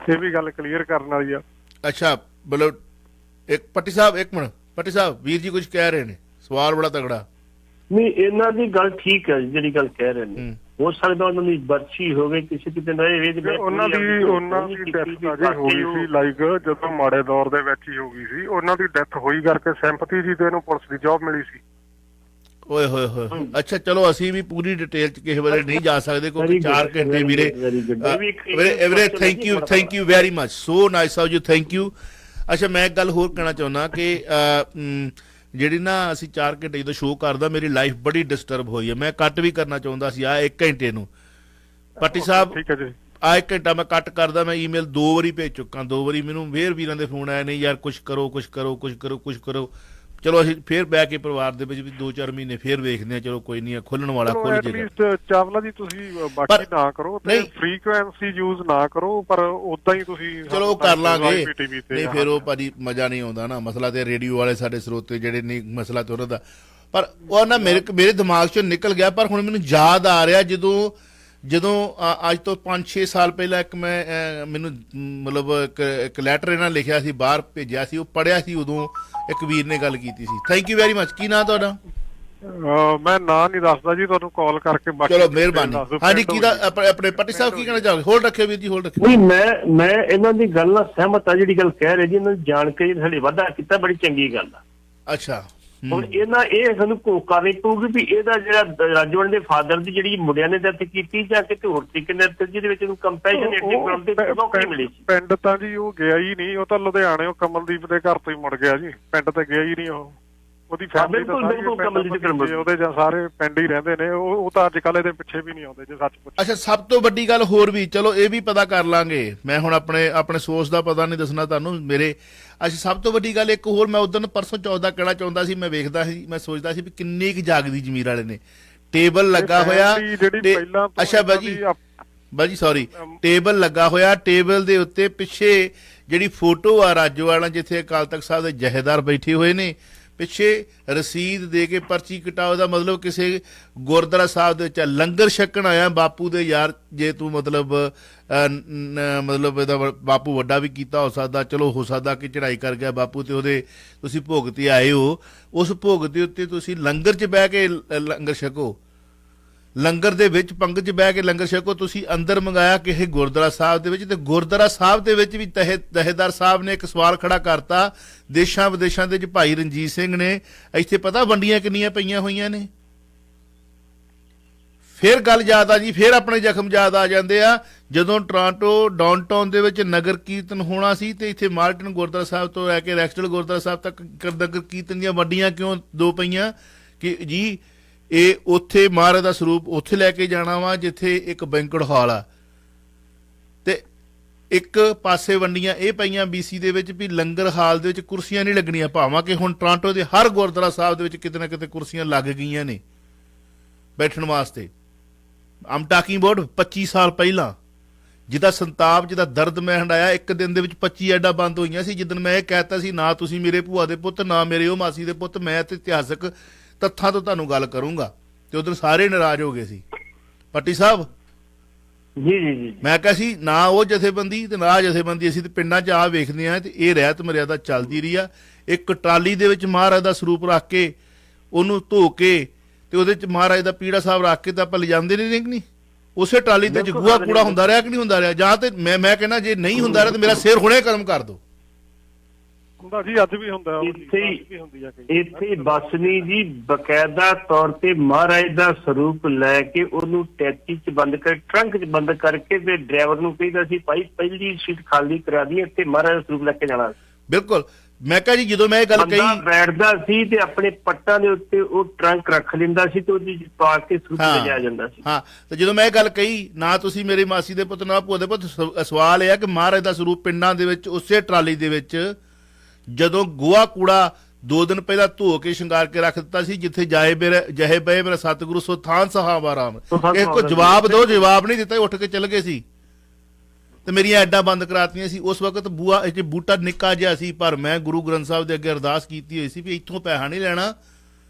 ਇਹ ਵੀ ਗੱਲ ਕਲੀਅਰ ਕਰਨ ਵਾਲੀ ਆ। ਅੱਛਾ, ਮਤਲਬ ਇੱਕ ਭੱਟੀ ਸਾਹਿਬ, 1 ਮਿੰਟ ਭੱਟੀ ਸਾਹਿਬ, ਵੀਰ ਜੀ ਕੁਝ ਕਹਿ ਰਹੇ ਨੇ, ਸਵਾਲ ਬੜਾ ਤਗੜਾ। ਨਹੀਂ, ਇਹਨਾਂ ਦੀ ਗੱਲ ਠੀਕ ਹੈ ਜਿਹੜੀ ਗੱਲ ਕਹਿ ਰਹੇ ਨੇ। ਹੋ ਸਕਦਾ ਉਹਨਾਂ ਦੀ ਬਰਛੀ ਹੋਵੇ ਕਿਸੇ ਕਿਤੇ ਨਾ, ਉਹਨਾਂ ਦੀ ਡੈਥ ਅਜੇ ਹੋ ਗਈ ਸੀ, ਲਾਈਕ ਜਦੋਂ ਮਾੜੇ ਦੌਰ ਦੇ ਵਿੱਚ ਹੀ ਹੋ ਗਈ ਸੀ। ਉਹਨਾਂ ਦੀ ਡੈਥ ਹੋਈ ਕਰਕੇ ਸਿੰਪਥੀ ਜੀ ਤੇ ਇਹਨੂੰ ਪੁਲਿਸ ਦੀ ਜੌਬ ਮਿਲੀ ਸੀ। ਓਏ ਹੋਏ ਹੋਏ। ਅੱਛਾ, ਚਲੋ ਅਸੀਂ ਵੀ ਪੂਰੀ ਡਿਟੇਲ ਚ ਕਿਸੇ ਵੇਲੇ ਨਹੀਂ ਜਾ ਸਕਦੇ ਕਿਉਂਕਿ 4 ਘੰਟੇ ਵੀਰੇ। ਵੀਰੇ thank you very much, so nice of you, thank you. ਅੱਛਾ, ਮੈਂ ਇੱਕ ਗੱਲ ਹੋਰ ਕਹਿਣਾ ਚਾਹੁੰਦਾ ਕਿ ਜਿਹੜੀ ਨਾ ਅਸੀਂ 4 ਘੰਟੇ ਜਦੋਂ ਸ਼ੋਅ ਕਰਦਾ, ਮੇਰੀ ਲਾਈਫ ਬੜੀ ਡਿਸਟਰਬ ਹੋਈ ਹੈ। ਮੈਂ ਕੱਟ ਵੀ ਕਰਨਾ ਚਾਹੁੰਦਾ ਸੀ 1 ਘੰਟੇ ਨੂੰ। ਭੱਟੀ ਸਾਹਿਬ, 1 ਘੰਟਾ ਮੈਂ ਕੱਟ ਕਰਦਾ। ਮੈਂ ਈਮੇਲ 2 ਵਾਰੀ ਭੇਜ ਚੁੱਕਾ, 2 ਵਾਰੀ ਮੈਨੂੰ ਫੇਰ ਵੀਰਾਂ ਦੇ ਫੋਨ ਆਏ, ਨਹੀਂ ਯਾਰ ਕੁਛ ਕਰੋ। ਚਲੋ ਅਸੀਂ ਫੇਰ ਬਹਿ ਕੇ ਪਰਿਵਾਰ ਦੇ ਵਿੱਚ ਵੀ 2-4 ਮਹੀਨੇ ਫੇਰ ਵੇਖਦੇ ਹਾਂ। ਚਲੋ ਕੋਈ ਨਹੀਂ, ਖੁੱਲਣ ਵਾਲਾ ਖੁੱਲ ਜਾਏਗਾ। ਚਾਵਲਾ ਜੀ, ਤੁਸੀਂ ਬਾਕੀ ਨਾ ਕਰੋ ਤੇ ਫ੍ਰੀਕੁਐਂਸੀ ਯੂਜ਼ ਨਾ ਕਰੋ, ਪਰ ਉਦਾਂ ਹੀ ਤੁਸੀਂ ਚਲੋ ਕਰ ਲਾਂਗੇ। ਨਹੀਂ ਫਿਰ ਉਹ ਭਾਜੀ ਮਜ਼ਾ ਨਹੀਂ ਆਉਂਦਾ ਨਾ। ਮਸਲਾ ਤੇ ਰੇਡੀਓ ਵਾਲੇ ਸਾਡੇ ਸਰੋਤੇ ਜਿਹੜੇ ਨਹੀਂ, ਮਸਲਾ ਤੇ ਉਹਨਾਂ ਦਾ। ਪਰ ਉਹ ਨਾ ਮੇਰੇ ਦਿਮਾਗ ਚੋਂ ਨਿਕਲ ਗਿਆ, ਪਰ ਹੁਣ ਮੈਨੂੰ ਯਾਦ ਆ ਰਿਹਾ ਜਦੋਂ ਅੱਜ ਤੋਂ 5-6 ਸਾਲ ਪਹਿਲਾਂ ਇੱਕ ਮੈਨੂੰ ਮਤਲਬ ਇੱਕ ਲੈਟਰ ਇਹਨਾਂ ਲਿਖਿਆ ਸੀ, ਬਾਹਰ ਭੇਜਿਆ ਸੀ, ਉਹ ਪੜ੍ਹਿਆ ਸੀ, ਉਦੋਂ ਇੱਕ ਵੀਰ ਨੇ ਗੱਲ ਕੀਤੀ ਸੀ। Thank you very much. ਕੀ ਨਾਂ ਤੁਹਾਡਾ? ਮੈਂ ਨਾਂ ਨਹੀਂ ਦੱਸਦਾ ਜੀ, ਤੁਹਾਨੂੰ ਕਾਲ ਕਰਕੇ ਬਾਕੀ ਚਲੋ ਮਿਹਰਬਾਨੀ। ਹਾਂਜੀ, ਕਿਹਦਾ ਆਪਣੇ ਪੱਟੀ ਸਾਹਿਬ ਕੀ ਕਹਿਣਾ ਚਾਹੋਗੇ? ਹੋਲਡ ਰੱਖਿਓ ਵੀਰ ਜੀ, ਹੋਲਡ ਰੱਖਿਓ। ਨਹੀਂ, ਮੈਂ ਇਹਨਾਂ ਦੀ ਗੱਲ ਨਾਲ ਸਹਿਮਤ ਆ, ਜਿਹੜੀ ਗੱਲ ਕਹਿ ਰਹੇ ਜੀ, ਇਹਨਾਂ ਦੀ ਜਾਣਕਾਰੀ ਸਾਡੇ ਵਾਧਾ ਕੀਤਾ, ਬੜੀ ਚੰਗੀ ਗੱਲ ਆ। ਅੱਛਾ, ਹੁਣ ਇਹ ਸਾਨੂੰ ਘੋਖ ਕਰਨੀ ਪਊਗੀ ਵੀ ਇਹਦਾ ਜਿਹੜਾ ਰਾਜਵਣ ਦੇ ਫਾਦਰ ਦੀ ਜਿਹੜੀ ਮੁੰਡਿਆਂ ਨੇ ਡੈਥ ਕੀਤੀ ਜਾਂ ਕਿਤੇ ਹੋਰ ਤਰੀਕੇ ਨਾਲ, ਜਿਹਦੇ ਵਿੱਚ ਇਹਨੂੰ ਕੰਪੈਸ਼ਨੇਟਲੀ ਗਰਾਊਂਡ ਤੇ ਨੌਕਰੀ ਮਿਲੀ ਸੀ। ਪਿੰਡ ਤਾਂ ਜੀ ਉਹ ਗਿਆ ਹੀ ਨਹੀਂ, ਉਹ ਤਾਂ ਲੁਧਿਆਣੇ ਉਹ ਕਮਲਦੀਪ ਦੇ ਘਰ ਤੋਂ ਹੀ ਮੁੜ ਗਿਆ ਜੀ, ਪਿੰਡ ਤੇ ਗਿਆ ਹੀ ਨਹੀਂ। ਉਹਦੀ ਫੈਮਿਲੀ ਤਾਂ ਉਹਦੇ ਜਾਂ ਸਾਰੇ ਪਿੰਡ ਹੀ ਰਹਿੰਦੇ ਨੇ, ਉਹ ਤਾਂ ਅੱਜ ਕੱਲ ਇਹਦੇ ਪਿੱਛੇ ਵੀ ਨਹੀਂ ਆਉਂਦੇ ਜੇ ਸੱਚ ਪੁੱਛੋ। ਅੱਛਾ, ਸਭ ਤੋਂ ਵੱਡੀ ਗੱਲ ਹੋਰ ਵੀ, ਚਲੋ ਇਹ ਵੀ ਪਤਾ ਕਰ ਲਾਂਗੇ, ਮੈਂ ਹੁਣ ਆਪਣੇ ਸੋਚ ਦਾ ਪਤਾ ਨਹੀਂ ਦੱਸਣਾ ਤੁਹਾਨੂੰ ਮੇਰੇ। ਅੱਛਾ, ਸਭ ਤੋਂ ਵੱਡੀ ਗੱਲ ਇੱਕ ਹੋਰ, ਮੈਂ ਉਦੋਂ ਪਰਸੋਂ ਚੌਥ ਦਾ ਕਹਿਣਾ ਚਾਹੁੰਦਾ ਸੀ, ਮੈਂ ਵੇਖਦਾ ਸੀ, ਮੈਂ ਸੋਚਦਾ ਸੀ ਵੀ ਕਿੰਨੀ ਕੁ ਜਾਗਦੀ ਜ਼ਮੀਰ ਵਾਲੇ ਨੇ। ਟੇਬਲ ਲੱਗਾ ਹੋਇਆ, ਅੱਛਾ ਬਾਜੀ ਸੌਰੀ, ਟੇਬਲ ਲੱਗਾ ਹੋਇਆ, ਟੇਬਲ ਦੇ ਉੱਤੇ ਪਿੱਛੇ ਜਿਹੜੀ ਫੋਟੋ ਆ ਰਾਜੋਆਣਾ, ਜਿੱਥੇ ਅਕਾਲ ਤਖਤ ਸਾਹਿਬ ਦੇ ਜਥੇਦਾਰ ਬੈਠੇ ਹੋਏ ਨੇ, ਪਿੱਛੇ ਰਸੀਦ ਦੇ ਕੇ ਪਰਚੀ ਕਟਾਓ ਦਾ ਮਤਲਬ ਕਿਸੇ ਗੁਰਦੁਆਰਾ ਸਾਹਿਬ ਦੇ ਵਿੱਚ ਲੰਗਰ ਛਕਣ ਆਇਆ ਬਾਪੂ ਦੇ ਯਾਰ, ਜੇ ਤੂੰ ਮਤਲਬ ਇਹਦਾ ਬਾਪੂ ਵੱਡਾ ਵੀ ਕੀਤਾ ਹੋ ਸਕਦਾ, ਚਲੋ ਹੋ ਸਕਦਾ ਕਿ ਚੜ੍ਹਾਈ ਕਰ ਗਿਆ ਬਾਪੂ ਤੇ ਉਹਦੇ ਤੁਸੀਂ ਭੋਗ ਤੇ ਆਏ ਹੋ, ਉਸ ਭੋਗ ਦੇ ਉੱਤੇ ਤੁਸੀਂ ਲੰਗਰ 'ਚ ਬਹਿ ਕੇ ਲੰਗਰ ਛਕੋ, ਲੰਗਰ ਦੇ ਵਿੱਚ ਪੰਗਤ 'ਚ ਬਹਿ ਕੇ ਲੰਗਰ ਛਕੋ। ਤੁਸੀਂ ਅੰਦਰ ਮੰਗਾਇਆ ਕਿਸੇ ਗੁਰਦੁਆਰਾ ਸਾਹਿਬ ਦੇ ਵਿੱਚ, ਤੇ ਗੁਰਦੁਆਰਾ ਸਾਹਿਬ ਦੇ ਵਿੱਚ ਵੀ ਜਥੇਦਾਰ ਸਾਹਿਬ ਨੇ ਇੱਕ ਸਵਾਲ ਖੜਾ ਕਰਤਾ, ਦੇਸ਼ਾਂ ਵਿਦੇਸ਼ਾਂ ਦੇ ਵਿੱਚ ਭਾਈ ਰਣਜੀਤ ਸਿੰਘ ਨੇ ਇੱਥੇ ਪਤਾ ਵੰਡੀਆਂ ਕਿੰਨੀਆਂ ਪਈਆਂ ਹੋਈਆਂ ਨੇ। ਫਿਰ ਗੱਲ ਯਾਦ ਆ ਜੀ, ਫਿਰ ਆਪਣੇ ਜ਼ਖਮ ਯਾਦ ਆ ਜਾਂਦੇ ਆ, ਜਦੋਂ ਟੋਰਾਂਟੋ ਡਾਊਨਟਾਊਨ ਦੇ ਵਿੱਚ ਨਗਰ ਕੀਰਤਨ ਹੋਣਾ ਸੀ ਤੇ ਇੱਥੇ ਮਾਰਟਨ ਗੁਰਦੁਆਰਾ ਸਾਹਿਬ ਤੋਂ ਲੈ ਕੇ ਰੈਕਸਟਲ ਗੁਰਦੁਆਰਾ ਸਾਹਿਬ ਤੱਕ ਨਗਰ ਕੀਰਤਨ ਦੀਆਂ ਵੰਡੀਆਂ ਕਿਉਂ ਦੋ ਪਈਆਂ ਕਿ ਜੀ ਇਹ ਉੱਥੇ ਮਹਾਰਾਜ ਦਾ ਸਰੂਪ ਉੱਥੇ ਲੈ ਕੇ ਜਾਣਾ ਵਾ ਜਿੱਥੇ ਇੱਕ ਬੈਂਕਟ ਹਾਲ ਆ, ਤੇ ਇੱਕ ਪਾਸੇ ਵੰਡੀਆਂ ਇਹ ਪਈਆਂ BC ਦੇ ਵਿੱਚ ਵੀ ਲੰਗਰ ਹਾਲ ਦੇ ਵਿੱਚ ਕੁਰਸੀਆਂ ਨਹੀਂ ਲੱਗਣੀਆਂ, ਭਾਵਾਂ ਕਿ ਹੁਣ ਟੋਰਾਂਟੋ ਦੇ ਹਰ ਗੁਰਦੁਆਰਾ ਸਾਹਿਬ ਦੇ ਵਿੱਚ ਕਿਤੇ ਨਾ ਕਿਤੇ ਕੁਰਸੀਆਂ ਲੱਗ ਗਈਆਂ ਨੇ ਬੈਠਣ ਵਾਸਤੇ। ਆਮ ਟਾਕਿੰਗ ਅਬਾਊਟ 25 ਸਾਲ ਪਹਿਲਾਂ, ਜਿਹਦਾ ਸੰਤਾਪ, ਜਿਹਦਾ ਦਰਦ ਮੈਂ ਹੰਡਾਇਆ, ਇੱਕ ਦਿਨ ਦੇ ਵਿੱਚ 25 ਐਡਾ ਬੰਦ ਹੋਈਆਂ ਸੀ। ਜਿੱਦਣ ਮੈਂ ਇਹ ਕਹਿਤਾ ਸੀ ਨਾ ਤੁਸੀਂ ਮੇਰੇ ਭੂਆ ਦੇ ਪੁੱਤ, ਨਾ ਮੇਰੇ ਉਹ ਮਾਸੀ ਦੇ ਪੁੱਤ, ਮੈਂ ਤੇ ਇਤਿਹਾਸਕ ਤੱਥਾਂ ਤੋਂ ਤੁਹਾਨੂੰ ਗੱਲ ਕਰੂੰਗਾ, ਤੇ ਉਦੋਂ ਸਾਰੇ ਨਾਰਾਜ਼ ਹੋ ਗਏ ਸੀ। ਪੱਟੀ ਸਾਹਿਬ ਜੀ ਮੈਂ ਕਿਹਾ ਸੀ ਨਾ ਉਹ ਜਥੇਬੰਦੀ ਤੇ ਨਾ ਜਥੇਬੰਦੀ, ਅਸੀਂ ਤੇ ਪਿੰਡਾਂ 'ਚ ਆ ਵੇਖਦੇ ਆ ਤੇ ਇਹ ਰਹਿਤ ਮਰਿਆਦਾ ਚੱਲਦੀ ਰਹੀ ਆ। ਇੱਕ ਟਰਾਲੀ ਦੇ ਵਿੱਚ ਮਹਾਰਾਜ ਦਾ ਸਰੂਪ ਰੱਖ ਕੇ ਉਹਨੂੰ ਧੋ ਕੇ ਤੇ ਉਹਦੇ 'ਚ ਮਹਾਰਾਜ ਦਾ ਪੀੜਾ ਸਾਹਿਬ ਰੱਖ ਕੇ ਤਾਂ ਆਪਾਂ ਲਿਜਾਂਦੇ ਨਹੀਂ, ਉਸੇ ਟਰਾਲੀ ਤੇ ਗੂਆ ਕੂੜਾ ਹੁੰਦਾ ਰਿਹਾ ਕਿ ਨਹੀਂ ਹੁੰਦਾ ਰਿਹਾ? ਜਾਂ ਤੇ ਮੈਂ ਕਹਿੰਦਾ ਜੇ ਨਹੀਂ ਹੁੰਦਾ ਰਿਹਾ ਤੇ ਮੇਰਾ ਸਿਰ ਹੁਣੇ ਕਰਮ ਕਰ ਦੋ। ਹੁੰਦਾ ਜੀ, ਅੱਜ ਵੀ ਹੁੰਦਾ, ਇੱਥੇ ਬਸ ਨਹੀਂ ਜੀ, ਬਕਾਇਦਾ ਤੌਰ ਤੇ ਮਹਾਰਾਜ ਦਾ ਸਰੂਪ ਲੈ ਕੇ ਉਹਨੂੰ ਟੈਕਸੀ 'ਚ ਬੰਦ ਕਰ, ਟਰੰਕ 'ਚ ਬੰਦ ਕਰਕੇ ਤੇ ਡਰਾਈਵਰ ਨੂੰ ਕਹਿੰਦਾ ਸੀ ਭਾਈ ਪਹਿਲੀ ਸੀਟ ਖਾਲੀ ਕਰਾ ਦੀ, ਇੱਥੇ ਮਹਾਰਾਜ ਦਾ ਸਰੂਪ ਲੈ ਕੇ ਜਾਣਾ। ਬਿਲਕੁਲ, ਮੈਂ ਕਿਹਾ ਜੀ ਜਦੋਂ ਮੈਂ ਇਹ ਗੱਲ ਕਹੀ, ਬੈਠਦਾ ਸੀ ਤੇ ਆਪਣੇ ਪੱਟਾਂ ਦੇ ਉੱਤੇ ਉਹ ਟਰੰਕ ਰੱਖ ਲੈਂਦਾ ਸੀ ਤੇ ਉਹਦੀ ਪਾ ਕੇ ਸਰੂਪ ਲਿਜਾਇਆ ਜਾਂਦਾ ਸੀ। ਹਾਂ, ਤੇ ਜਦੋਂ ਮੈਂ ਇਹ ਗੱਲ ਕਹੀ ਨਾ ਤੁਸੀਂ ਮੇਰੀ ਮਾਸੀ ਦੇ ਪੁੱਤ ਨਾ ਭੂਆ ਦੇ ਪੁੱਤ, ਸਵਾਲ ਇਹ ਆ ਕਿ ਮਹਾਰਾਜ ਦਾ ਸਰੂਪ ਪਿੰਡਾਂ ਦੇ ਵਿੱਚ ਉਸੇ ਟਰਾਲੀ ਦੇ ਵਿੱਚ ਜਦੋਂ ਗੋਹਾ ਕੂੜਾ 2 ਦਿਨ ਪਹਿਲਾਂ ਧੋ ਕੇ ਸ਼ਿੰਗਾਰ ਕੇ ਰੱਖ ਦਿੱਤਾ ਸੀ, ਜਿੱਥੇ ਜਹੇ ਬਏ ਮੇਰਾ ਸਤਿਗੁਰੂ ਸੋ ਥਾਨ ਸਹਾਵਾ ਰਾਮ, ਇਹ ਕੋਈ ਜਵਾਬ ਦੋ, ਜਵਾਬ ਨਹੀਂ ਦਿੱਤਾ, ਉੱਠ ਕੇ ਚੱਲ ਗਏ ਸੀ ਤੇ ਮੇਰੀਆਂ ਐਡਾਂ ਬੰਦ ਕਰਾਤੀਆਂ ਸੀ। ਉਸ ਵਕਤ ਬੂਟਾ ਨਿੱਕਾ ਜਿਹਾ ਸੀ, ਪਰ ਮੈਂ ਗੁਰੂ ਗ੍ਰੰਥ ਸਾਹਿਬ ਦੇ ਅੱਗੇ ਅਰਦਾਸ ਕੀਤੀ ਹੋਈ ਸੀ ਵੀ ਇੱਥੋਂ ਪੈਸਾ ਨਹੀਂ ਲੈਣਾ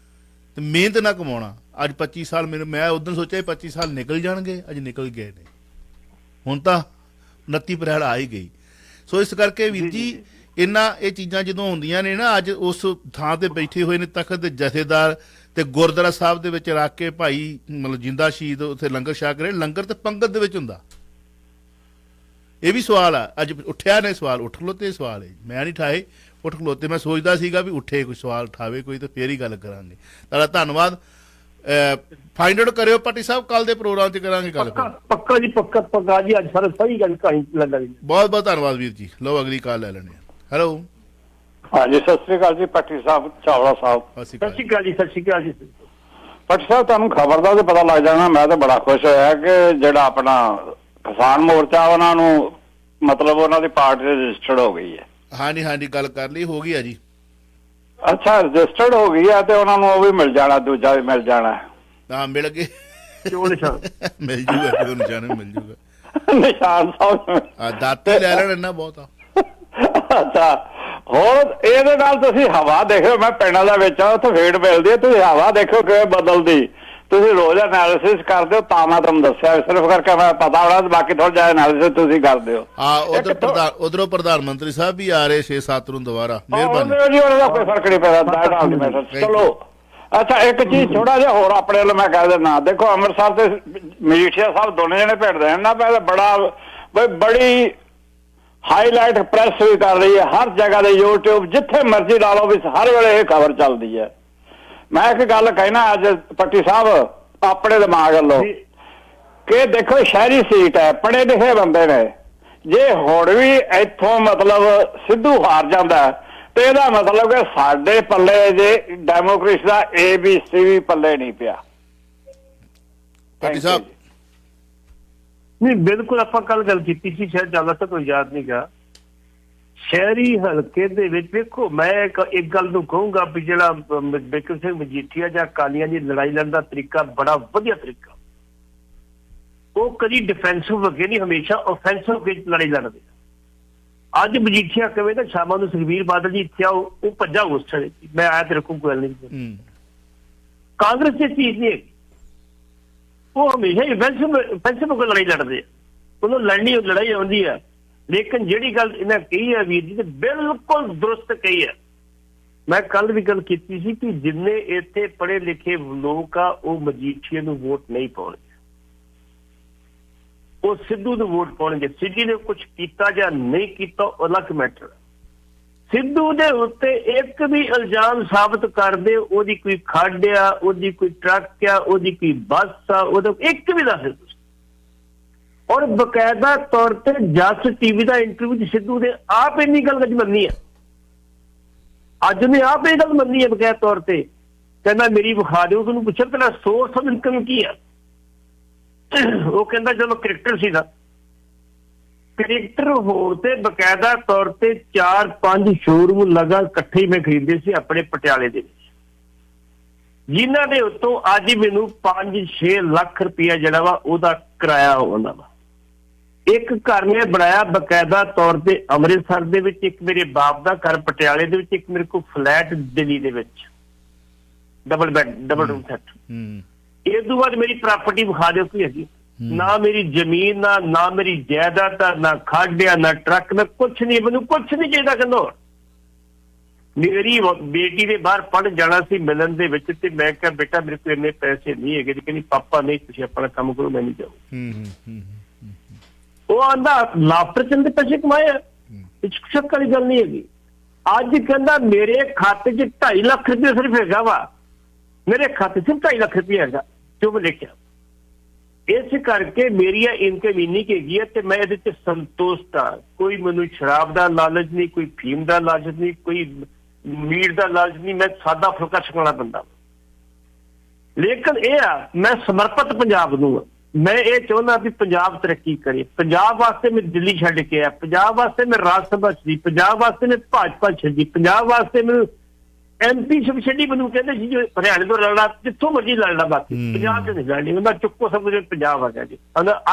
ਤੇ ਮਿਹਨਤ ਨਾ ਕਮਾਉਣਾ। ਅੱਜ 25 ਸਾਲ ਮੈਂ ਉਦੋਂ ਸੋਚਿਆ 25 ਸਾਲ ਨਿਕਲ ਜਾਣਗੇ, ਅੱਜ ਨਿਕਲ ਗਏ ਨੇ, ਹੁਣ ਤਾਂ 29 ਅਪ੍ਰੈਲ ਆ ਹੀ ਗਈ। ਸੋ ਇਸ ਕਰਕੇ ਵੀਰ ਜੀ ਇਹ ਚੀਜ਼ਾਂ ਜਦੋਂ ਹੁੰਦੀਆਂ ਨੇ ਨਾ, ਅੱਜ ਉਸ ਥਾਂ ਤੇ ਬੈਠੇ ਹੋਏ ਨੇ ਤਖਤ ਦੇ ਜਥੇਦਾਰ ਤੇ ਗੁਰਦੁਆਰਾ ਸਾਹਿਬ ਦੇ ਵਿੱਚ ਰੱਖ ਕੇ ਭਾਈ ਮਤਲਬ ਜਿੰਦਾ ਸ਼ਹੀਦ ਉੱਥੇ ਲੰਗਰ ਛਕ ਰਹੇ, ਲੰਗਰ ਤੇ ਪੰਗਤ ਦੇ ਵਿੱਚ ਹੁੰਦਾ। ਇਹ ਵੀ ਸਵਾਲ ਆ, ਅੱਜ ਉੱਠਿਆ ਨੇ ਸਵਾਲ, ਉੱਠ ਖਲੋਤੇ ਸਵਾਲ ਹੈ, ਮੈਂ ਨਹੀਂ ਠਾਏ, ਉੱਠ ਖਲੋਤੇ। ਮੈਂ ਸੋਚਦਾ ਸੀਗਾ ਵੀ ਉੱਠੇ ਕੋਈ ਸਵਾਲ ਉਠਾਵੇ ਕੋਈ, ਤਾਂ ਫੇਰ ਹੀ ਗੱਲ ਕਰਾਂਗੇ। ਤੁਹਾਡਾ ਧੰਨਵਾਦ। ਫਾਈਂਡ ਆਊਟ ਕਰਿਓ ਪੱਟੀ ਸਾਹਿਬ, ਕੱਲ ਦੇ ਪ੍ਰੋਗਰਾਮ 'ਚ ਕਰਾਂਗੇ ਗੱਲ। ਪੱਕਾ ਜੀ, ਪੱਕਾ ਜੀ, ਅੱਜ ਸਾਰੇ ਸਹੀ ਗੱਲ ਕਹਾਣੀ ਲੱਗਾ ਜੀ। ਬਹੁਤ ਬਹੁਤ ਧੰਨਵਾਦ ਵੀਰ ਜੀ। ਲਓ ਅਗਲੀ ਕਾਲ ਲੈ ਲੈਣੇ। ਹੈਲੋ, ਹਾਂਜੀ, ਸਤਿ ਸ੍ਰੀ ਅਕਾਲ ਜੀ ਪੱਟੀ ਸਾਹਿਬ, ਚਾਵਲਾ ਸਾਹਿਬ। ਸਤਿ ਸ਼੍ਰੀ ਅਕਾਲ ਜੀ। ਸਤਿ ਸ਼੍ਰੀ ਅਕਾਲ ਜੀ। ਪੱਟੀ ਸਾਹਿਬ, ਤੁਹਾਨੂੰ ਖਬਰ ਦਾ ਤਾਂ ਪਤਾ ਲੱਗ ਜਾਣਾ, ਮੈਂ ਤਾਂ ਬੜਾ ਖੁਸ਼ ਹੋਇਆ ਕਿ ਜਿਹੜਾ ਆਪਣਾ ਕਿਸਾਨ ਮੋਰਚਾ ਉਹਨਾਂ ਨੂੰ ਮਤਲਬ ਉਹਨਾਂ ਦੀ ਪਾਰਟੀ ਰਜਿਸਟਰਡ ਹੋ ਗਈ ਹੈ। ਹਾਂਜੀ, ਗੱਲ ਕਰ ਲਈ, ਹੋ ਗਈ ਆ ਜੀ। ਅੱਛਾ, ਰਜਿਸਟਰਡ ਹੋ ਗਈ ਹੈ ਤੇ ਉਹਨਾਂ ਨੂੰ ਉਹ ਵੀ ਮਿਲ ਜਾਣਾ, ਦੂਜਾ ਵੀ ਮਿਲ ਜਾਣਾ। ਹਾਂ, ਮਿਲ ਗਏ, ਨਿਸ਼ਾਨ ਮਿਲ ਜੂਗਾ, ਨਿਸ਼ਾਨ ਮਿਲ ਜੂਗਾ, ਨਿਸ਼ਾਨ ਸਾਹਿਬ ਦਾਤੇ ਲੈ ਲੈਣ ਇੰਨਾ ਬਹੁਤ ਆ। ਅੱਛਾ, ਹੋਰ ਇਹਦੇ ਨਾਲ ਤੁਸੀਂ ਹਵਾ ਦੇਖੋ, ਮੈਂ ਪਿੰਡਾਂ ਦੇ ਵਿੱਚ ਆ, ਉੱਥੇ ਫੀਡ ਮਿਲਦੀ ਹੈ, ਤੁਸੀਂ ਹਵਾ ਦੇਖੋ ਕਿਵੇਂ ਬਦਲਦੀ। ਤੁਸੀਂ ਰੋਜ਼ ਐਨਾਲਿਸਿਸ ਕਰਦੇ ਹੋ ਤਾਂ ਮੈਂ ਤੁਹਾਨੂੰ ਦੱਸਿਆ, ਸਿਰਫ ਕਰਕੇ ਮੈਂ ਪਤਾ ਹੋਣਾ, ਬਾਕੀ ਥੋੜਾ ਜਿਹਾ ਐਨਾਲਿਸਿਸ ਤੁਸੀਂ ਕਰਦੇ ਹੋ। ਉਧਰੋਂ ਪ੍ਰਧਾਨ ਮੰਤਰੀ ਸਾਹਿਬ ਵੀ ਆ ਰਹੇ 6-7 ਨੂੰ ਦੁਬਾਰਾ। ਮਿਹਰਬਾਨੀ ਜੀ, ਉਹਨਾਂ ਦਾ ਕੋਈ ਫਰਕ ਨਹੀਂ ਪੈਂਦਾ। ਚਲੋ ਅੱਛਾ, ਇੱਕ ਚੀਜ਼ ਥੋੜਾ ਜਿਹਾ ਹੋਰ ਆਪਣੇ ਵੱਲੋਂ ਮੈਂ ਕਹਿ ਦਿੰਦਾ। ਦੇਖੋ ਅੰਮ੍ਰਿਤਸਰ ਤੇ ਮਜੀਠੀਆ ਸਾਹਿਬ ਦੋਨੇ ਜਣੇ ਭੇਟਦੇ ਨੇ ਨਾ, ਬੜੀ ਹਾਈਲਾਈਟ ਪ੍ਰੈਸ ਵੀ ਕਰ ਰਹੀ ਹੈ ਹਰ ਜਗ੍ਹਾ ਦੇ, YouTube ਜਿੱਥੇ ਮਰਜ਼ੀ ਲਾ ਲਓ ਵੀ ਹਰ ਵੇਲੇ ਇਹ ਖਬਰ ਚੱਲਦੀ ਹੈ। ਮੈਂ ਇੱਕ ਗੱਲ ਕਹਿਣਾ ਅੱਜ ਪੱਟੀ ਸਾਹਿਬ ਆਪਣੇ ਦਿਮਾਗ ਵੱਲੋਂ ਕਿ ਦੇਖੋ ਸ਼ਹਿਰੀ ਸੀਟ ਹੈ, ਪੜ੍ਹੇ ਲਿਖੇ ਬੰਦੇ ਨੇ, ਜੇ ਹੁਣ ਵੀ ਇੱਥੋਂ ਮਤਲਬ ਸਿੱਧੂ ਹਾਰ ਜਾਂਦਾ ਤੇ ਇਹਦਾ ਮਤਲਬ ਕਿ ਸਾਡੇ ਪੱਲੇ ਜੇ ਡੈਮੋਕ੍ਰੇਸੀ ਦਾ ABC ਵੀ ਪੱਲੇ ਨਹੀਂ ਪਿਆ। ਪੱਟੀ ਸਾਹਿਬ ਨਹੀਂ, ਬਿਲਕੁਲ ਆਪਾਂ ਕੱਲ ਗੱਲ ਕੀਤੀ ਸੀ, ਸ਼ਾਇਦ ਜ਼ਿਆਦਾ ਤਾਂ ਕੋਈ ਯਾਦ ਨਹੀਂ ਗਾ। ਸ਼ਹਿਰੀ ਹਲਕੇ ਦੇ ਵਿੱਚ ਵੇਖੋ, ਮੈਂ ਇੱਕ ਗੱਲ ਨੂੰ ਕਹੂੰਗਾ ਵੀ ਜਿਹੜਾ ਬਿਕਰਮ ਸਿੰਘ ਮਜੀਠੀਆ ਜਾਂ ਅਕਾਲੀਆਂ ਦੀ ਲੜਾਈ ਲੜਨ ਦਾ ਤਰੀਕਾ ਬੜਾ ਵਧੀਆ ਤਰੀਕਾ। ਉਹ ਕਦੀ ਡਿਫੈਂਸਿਵ ਅੱਗੇ ਨਹੀਂ, ਹਮੇਸ਼ਾ ਓਫੈਂਸਿਵ ਵਿੱਚ ਲੜਾਈ ਲੜਦੇ। ਅੱਜ ਮਜੀਠੀਆ ਕਵੇ ਤਾਂ ਸ਼ਾਮਾਂ ਨੂੰ ਸੁਖਬੀਰ ਬਾਦਲ ਜੀ ਇੱਥੇ ਆਓ, ਉਹ ਭੱਜਾ ਉਸ ਵੇਲੇ ਮੈਂ ਆਇਆ ਤੇ ਰੱਖੂ ਕੋਈ ਨਹੀਂ। ਕਾਂਗਰਸ ਦੀ ਚੀਜ਼ ਨਹੀਂ ਹੈਗੀ, ਉਹ ਹਮੇਸ਼ਾ ਓਫੈਂਸਿਵ ਅੱਗੇ ਲੜਾਈ ਲੜਦੇ। ਉਹਨੂੰ ਲੜਾਈ ਆਉਂਦੀ ਹੈ। ਲੇਕਿਨ ਜਿਹੜੀ ਗੱਲ ਇਹਨਾਂ ਕਹੀ ਹੈ ਵੀਰ ਜੀ, ਤੇ ਬਿਲਕੁਲ ਦਰੁਸਤ ਕਹੀ ਹੈ। ਮੈਂ ਕੱਲ ਵੀ ਗੱਲ ਕੀਤੀ ਸੀ ਕਿ ਜਿੰਨੇ ਇੱਥੇ ਪੜ੍ਹੇ ਲਿਖੇ ਲੋਕ ਆ ਉਹ ਮਜੀਠੀਆ ਨੂੰ ਵੋਟ ਨਹੀਂ ਪਾਉਣਗੇ, ਉਹ ਸਿੱਧੂ ਨੂੰ ਵੋਟ ਪਾਉਣਗੇ। ਸਿੱਧੂ ਨੇ ਕੁਝ ਕੀਤਾ ਜਾਂ ਨਹੀਂ ਕੀਤਾ ਉਹ ਅਲੱਗ ਮੈਟਰ। ਸਿੱਧੂ ਦੇ ਉੱਤੇ ਇੱਕ ਵੀ ਇਲਜ਼ਾਮ ਸਾਬਤ ਕਰਦੇ, ਉਹਦੀ ਕੋਈ ਖੱਡ ਆ, ਉਹਦੀ ਕੋਈ ਟਰੱਕ ਆ, ਉਹਦੀ ਕੋਈ ਬੱਸ ਆ, ਉਹਦਾ ਇੱਕ ਵੀ ਦੱਸ ਦਿਓ। ਔਰ ਬਕਾਇਦਾ ਤੌਰ ਤੇ ਜਸ TV ਦਾ ਇੰਟਰਵਿਊ ਸਿੱਧੂ ਨੇ ਆਪ ਇੰਨੀ ਗੱਲ ਅੱਜ ਮੰਨੀ ਹੈ। ਅੱਜ ਨੇ ਆਪ ਇਹ ਗੱਲ ਮੰਨੀ ਹੈ ਬਕਾਇਦਾ ਤੌਰ ਤੇ, ਕਹਿੰਦਾ ਮੇਰੀ ਵਿਖਾ ਦਿਓ। ਉਹਨੂੰ ਪੁੱਛਿਆ ਤੇਰਾ ਸੋਰਸ ਆਫ ਇਨਕਮ ਕੀ ਆ? ਉਹ ਕਹਿੰਦਾ ਜਦੋਂ ਕ੍ਰਿਕਟਰ ਸੀ ਨਾ, ਕ੍ਰਿਕਟਰ ਹੋਣ ਤੇ ਬਕਾਇਦਾ ਤੌਰ ਤੇ 4-5 ਸ਼ੋਰੂਮ ਲਗਾ ਇਕੱਠੇ ਮੈਂ ਖਰੀਦੇ ਸੀ ਆਪਣੇ ਪਟਿਆਲੇ ਦੇ ਵਿੱਚ, ਜਿਨ੍ਹਾਂ ਦੇ ਉੱਤੋਂ ਅੱਜ ਮੈਨੂੰ 5-6 ਲੱਖ ਰੁਪਇਆ ਜਿਹੜਾ ਵਾ ਉਹਦਾ ਕਿਰਾਇਆ ਆਉਂਦਾ ਵਾ। ਇੱਕ ਘਰ ਮੈਂ ਬਣਾਇਆ ਬਕਾਇਦਾ ਤੌਰ ਤੇ ਅੰਮ੍ਰਿਤਸਰ ਦੇ ਵਿੱਚ, ਇੱਕ ਮੇਰੇ ਬਾਪ ਦਾ ਘਰ ਪਟਿਆਲੇ ਦੇ ਵਿੱਚ, ਇੱਕ ਮੇਰੇ ਕੋਲ ਫਲੈਟ ਦਿੱਲੀ ਦੇ ਵਿੱਚ, double bed double room set. ਇਸ ਤੋਂ ਬਾਅਦ ਮੇਰੀ ਪ੍ਰਾਪਰਟੀ ਵਿਖਾ ਦਿਓ ਕੀ ਹੈਗੀ? ਨਾ ਮੇਰੀ ਜ਼ਮੀਨ, ਨਾ ਮੇਰੀ ਜਾਇਦਾਦ, ਨਾ ਖਾਡਿਆ, ਨਾ ਟਰੱਕ, ਨਾ ਕੁਛ ਨਹੀਂ। ਮੈਨੂੰ ਕੁਛ ਨਹੀਂ ਚਾਹੀਦਾ। ਕਹਿੰਦਾ ਮੇਰੀ ਬੇਟੀ ਦੇ ਬਾਹਰ ਪੜ੍ਹਨ ਜਾਣਾ ਸੀ ਮਿਲਣ ਦੇ ਵਿੱਚ, ਤੇ ਮੈਂ ਕਿਹਾ ਬੇਟਾ ਮੇਰੇ ਕੋਲ ਇੰਨੇ ਪੈਸੇ ਨਹੀਂ ਹੈਗੇ। ਕਹਿੰਦੀ ਪਾਪਾ ਨਹੀਂ, ਤੁਸੀਂ ਆਪਣਾ ਕੰਮ ਕਰੋ, ਮੈਂ ਨਹੀਂ ਜਾਊਂ। ਉਹ ਆਂਦਾ ਲਾਫਟਰ ਚੰਦ ਪੈਸੇ ਕਮਾਏ ਆ, ਸ਼ੱਕ ਵਾਲੀ ਗੱਲ ਨਹੀਂ ਹੈਗੀ। ਅੱਜ ਕਹਿੰਦਾ ਮੇਰੇ ਖਾਤੇ 'ਚ 2.5 ਲੱਖ ਰੁਪਏ ਸਿਰਫ ਹੈਗਾ ਵਾ, ਮੇਰੇ ਖਾਤੇ 'ਚ 2.5 ਲੱਖ ਰੁਪਏ ਹੈਗਾ ਜੋ ਮੈਂ ਲਿਖਿਆ। ਇਸ ਕਰਕੇ ਮੇਰੀ ਇਨਕਮ ਇੰਨੀ ਕੁ ਹੈਗੀ ਹੈ ਤੇ ਮੈਂ ਇਹਦੇ 'ਚ ਸੰਤੁਸ਼ਟ ਹਾਂ। ਕੋਈ ਮੈਨੂੰ ਸ਼ਰਾਬ ਦਾ ਲਾਲਚ ਨਹੀਂ, ਕੋਈ ਫੀਮ ਦਾ ਲਾਲਚ ਨਹੀਂ, ਕੋਈ ਮੀਟ ਦਾ ਲਾਲਚ ਨਹੀਂ। ਮੈਂ ਸਾਦਾ ਫੁਲਕਾ ਛਕਾਉਣਾ ਬੰਦਾ। ਲੇਕਿਨ ਇਹ ਆ, ਮੈਂ ਸਮਰਪਿਤ ਪੰਜਾਬ ਨੂੰ। ਮੈਂ ਇਹ ਚਾਹੁੰਦਾ ਵੀ ਪੰਜਾਬ ਤਰੱਕੀ ਕਰੇ। ਪੰਜਾਬ ਵਾਸਤੇ ਮੈਂ ਦਿੱਲੀ ਛੱਡ ਕੇ ਆਇਆ, ਪੰਜਾਬ ਵਾਸਤੇ ਮੈਂ ਰਾਜ ਸਭਾ ਛੱਡੀ, ਪੰਜਾਬ ਵਾਸਤੇ ਮੈਂ ਭਾਜਪਾ ਛੱਡੀ, ਪੰਜਾਬ ਵਾਸਤੇ ਮੈਨੂੰ MP ਛੱਡੀ। ਮੈਨੂੰ ਕਹਿੰਦੇ ਸੀ ਜੋ ਹਰਿਆਣੇ ਤੋਂ ਲੜਨਾ, ਜਿੱਥੋਂ ਮਰਜ਼ੀ ਲੜਨਾ, ਬਾਕੀ ਪੰਜਾਬ 'ਚ ਨਹੀਂ ਲੜਨੀ। ਉਹਦਾ ਚੁੱਕੋ ਸਭ ਕੁਝ ਪੰਜਾਬ ਆ ਗਿਆ ਜੀ।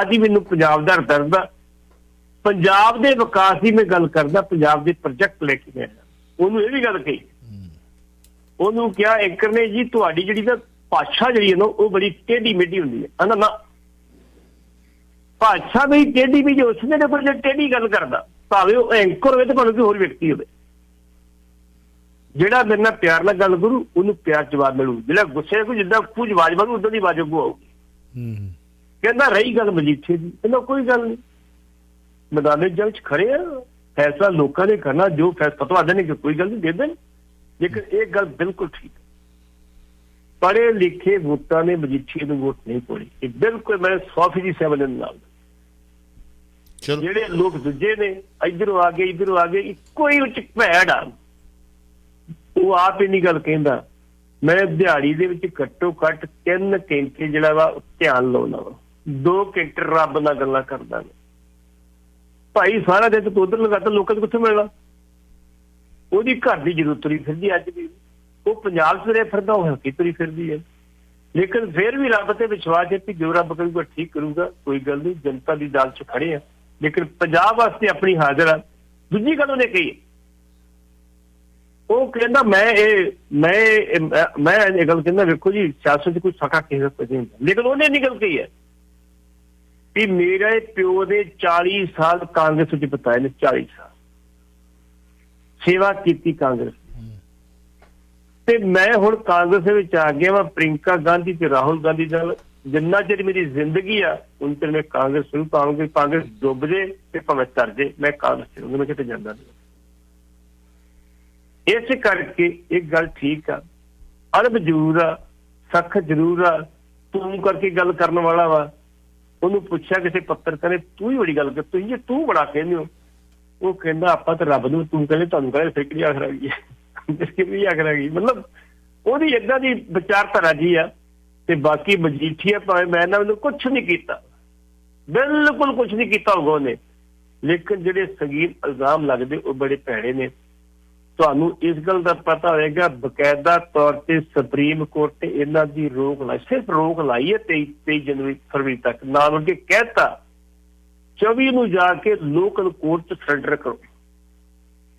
ਅੱਜ ਹੀ ਮੈਨੂੰ ਪੰਜਾਬ ਦਾ ਦਰਦ ਆ। ਪੰਜਾਬ ਦੇ ਵਿਕਾਸ ਦੀ ਮੈਂ ਗੱਲ ਕਰਦਾ, ਪੰਜਾਬ ਦੇ ਪ੍ਰੋਜੈਕਟ ਲੈ ਕੇ ਗਿਆ। ਉਹਨੂੰ ਇਹ ਵੀ ਗੱਲ ਕਹੀ, ਉਹਨੂੰ ਕਿਹਾ ਐਂਕਰ ਨੇ ਜੀ ਤੁਹਾਡੀ ਜਿਹੜੀ ਨਾ ਭਾਸ਼ਾ ਜਿਹੜੀ ਹੈ ਨਾ ਉਹ ਬੜੀ ਟੇਢੀ ਮੇਢੀ ਹੁੰਦੀ ਹੈ। ਕਹਿੰਦਾ ਨਾ, ਭਾਸ਼ਾ ਵੀ ਟੇਢੀ ਵੀ, ਜੋ ਉਸਨੇ ਦੇਖੋ ਜੇ ਟੇਢੀ ਗੱਲ ਕਰਦਾ, ਭਾਵੇਂ ਉਹ ਐਂਕਰ ਹੋਵੇ ਤੇ ਭਾਵੇਂ ਕੋਈ ਹੋਰ ਵਿਅਕਤੀ ਹੋਵੇ, ਜਿਹੜਾ ਮੇਰੇ ਨਾਲ ਪਿਆਰ ਨਾਲ ਗੱਲ ਕਰੂ ਉਹਨੂੰ ਪਿਆਰ ਜਵਾਬ ਮਿਲੂ। ਜਿਹੜਾ ਗੁੱਸੇ ਕੋਈ ਜਿੱਦਾਂ ਕੁਝ ਆਵਾਜ਼ ਮਾਰੂ ਉਦਾਂ ਦੀ ਆਵਾਜ਼ ਅੱਗੋਂ ਆਊਗੀ। ਕਹਿੰਦਾ ਰਹੀ ਗੱਲ ਮਜੀਠੀਏ ਦੀ, ਕਹਿੰਦਾ ਕੋਈ ਗੱਲ ਨਹੀਂ, ਮੈਦਾਨੇ ਜੰਗ 'ਚ ਖੜੇ ਆ, ਫੈਸਲਾ ਲੋਕਾਂ ਨੇ ਕਰਨਾ, ਜੋ ਫੈਸਲਾ ਤੁਹਾਡੇ ਨੇ ਕੋਈ ਗੱਲ ਨਹੀਂ ਦੇ ਦੇਣ। ਲੇਕਿਨ ਇਹ ਗੱਲ ਬਿਲਕੁਲ ਠੀਕ ਹੈ, ਪੜ੍ਹੇ ਲਿਖੇ ਵੋਟਾਂ ਨੇ ਮਜੀਠੀਏ ਨੂੰ ਵੋਟ ਨਹੀਂ ਪਾਉਣੀ। ਇਹ ਬਿਲਕੁਲ ਮੈਂ 100% ਸਹਿਮਤ ਨਾਲ। ਜਿਹੜੇ ਲੋਕ ਦੂਜੇ ਨੇ ਇੱਧਰੋਂ ਆ ਗਏ ਇੱਧਰੋਂ ਆ ਗਏ, ਇੱਕੋ ਹੀ ਉੱਚ ਭੈੜ ਆ। ਉਹ ਆਪ ਇੰਨੀ ਗੱਲ ਕਹਿੰਦਾ, ਮੈਂ ਦਿਹਾੜੀ ਦੇ ਵਿੱਚ ਘੱਟੋ ਘੱਟ 3 ਘੰਟੇ ਜਿਹੜਾ ਵਾ ਧਿਆਨ ਲਾਉਣਾ ਵਾ, 2 ਘੰਟੇ ਰੱਬ ਨਾਲ ਗੱਲਾਂ ਕਰਦਾ। ਭਾਈ ਸਾਰਾ ਦਿਨ ਤੂੰ ਉਧਰ ਲਗਾਤਾ, ਲੋਕਾਂ ਨੂੰ ਕਿੱਥੋਂ ਮਿਲਣਾ? ਉਹਦੀ ਘਰ ਦੀ ਜ਼ਰੂਰਤ ਤੁਰੀ ਫਿਰਦੀ ਅੱਜ ਵੀ, ਉਹ ਪੰਜਾਬ 'ਚ ਤੁਰਿਆ ਫਿਰਦਾ, ਉਹ ਹਲਕੀ ਤੁਰੀ ਫਿਰਦੀ ਹੈ। ਲੇਕਿਨ ਫਿਰ ਵੀ ਰੱਬ ਤੇ ਵਿਸ਼ਵਾਸ ਹੈ ਕਿ ਜੋ ਰੱਬ ਕਰੂਗਾ ਠੀਕ ਕਰੂਗਾ। ਕੋਈ ਗੱਲ ਨਹੀਂ, ਜਨਤਾ ਦੀ ਦਾਲ 'ਚ ਖੜੇ ਆ, ਲੇਕਿਨ ਪੰਜਾਬ ਵਾਸਤੇ ਆਪਣੀ ਹਾਜ਼ਰ ਆ। ਦੂਜੀ ਗੱਲ ਉਹਨੇ ਕਹੀ, ਉਹ ਕਹਿੰਦਾ ਮੈਂ ਇਹ ਗੱਲ ਕਹਿੰਦਾ, ਵੇਖੋ ਜੀ ਸਿਆਸਤ 'ਚ ਕੋਈ ਸਕਾ ਕਿਸੇ ਦਾ ਕੁਝ ਨਹੀਂ ਹੁੰਦਾ, ਲੇਕਿਨ ਉਹਨੇ ਨਿਕਲ ਕੇ ਹੈ ਵੀ ਮੇਰੇ ਪਿਓ ਨੇ 40 ਸਾਲ ਕਾਂਗਰਸ ਵਿੱਚ ਬਿਤਾਏ ਨੇ, 40 ਸਾਲ ਸੇਵਾ ਕੀਤੀ ਕਾਂਗਰਸ ਦੀ। ਤੇ ਮੈਂ ਹੁਣ ਕਾਂਗਰਸ ਦੇ ਵਿੱਚ ਆ ਗਿਆ ਵਾ ਪ੍ਰਿੰਕਾ ਗਾਂਧੀ ਤੇ ਰਾਹੁਲ ਗਾਂਧੀ ਨਾਲ, ਜਿੰਨਾ ਚਿਰ ਮੇਰੀ ਜ਼ਿੰਦਗੀ ਆ ਉਨ ਚਿਰ ਮੈਂ ਕਾਂਗਰਸ ਨੂੰ ਪਾਉਂਗੀ, ਕਾਂਗਰਸ ਡੁੱਬ ਜੇ ਤੇ ਭਾਵੇਂ ਤਰ ਜੇ, ਮੈਂ ਕਾਂਗਰਸ ਚ ਰਹੂੰਗਾ, ਮੈਂ ਕਿਤੇ ਜਾਂਦਾ ਨਹੀਂ। ਇਸ ਕਰਕੇ ਇੱਕ ਗੱਲ ਠੀਕ ਆ, ਅਰਬ ਜ਼ਰੂਰ ਆ, ਸਖਤ ਜ਼ਰੂਰ ਆ, ਤੂੰ ਕਰਕੇ ਗੱਲ ਕਰਨ ਵਾਲਾ ਵਾ। ਉਹਨੂੰ ਪੁੱਛਿਆ ਕਿਸੇ ਪੱਤਰਕਾਰ ਨੇ, ਤੂੰ ਹੀ ਬੜੀ ਗੱਲ ਕਰ, ਤੁਸੀਂ ਤੂੰ ਬੜਾ ਕਹਿੰਦੇ ਹੋ। ਉਹ ਕਹਿੰਦਾ ਆਪਾਂ ਤਾਂ ਰੱਬ ਨੂੰ ਤੂੰ ਕਹਿੰਦੇ, ਤੁਹਾਨੂੰ ਕਹਿੰਦੇ ਫਿਰ ਕਿਹੜੀ ਆਖਰ ਆ ਗਈ ਹੈ, ਵੀ ਆਖਰ ਆ ਗਈ। ਮਤਲਬ ਉਹਦੀ ਏਦਾਂ ਦੀ ਵਿਚਾਰਧਾਰਾ ਜੀ ਆ। ਤੇ ਬਾਕੀ ਮਜੀਠੀਆ ਭਾਵੇਂ ਮੈਂ ਨਾ ਉਹਨੂੰ ਕੁਛ ਨਹੀਂ ਕੀਤਾ, ਬਿਲਕੁਲ ਕੁਛ ਨਹੀਂ ਕੀਤਾ ਹੋਊਗਾ ਨੇ, ਲੇਕਿਨ ਜਿਹੜੇ ਸੰਗੀਨ ਇਲਜ਼ਾਮ ਲੱਗਦੇ ਉਹ ਬੜੇ ਭੈੜੇ ਨੇ। ਤੁਹਾਨੂੰ ਇਸ ਗੱਲ ਦਾ ਪਤਾ ਹੋਏਗਾ ਬਕਾਇਦਾ ਤੌਰ ਤੇ ਸੁਪਰੀਮ ਕੋਰਟ ਨੇ ਇਹਨਾਂ ਦੀ ਰੋਕ ਲਾਈ, ਸਿਰਫ ਰੋਕ ਲਾਈ ਹੈ 23 ਫਰਵਰੀ ਤੱਕ, ਨਾ ਮੁੜ ਕੇ ਕਹਿਤਾ 24 ਨੂੰ ਜਾ ਕੇ ਲੋਕਲ ਕੋਰਟ ਚ ਸਰੈਂਡਰ ਕਰੋ।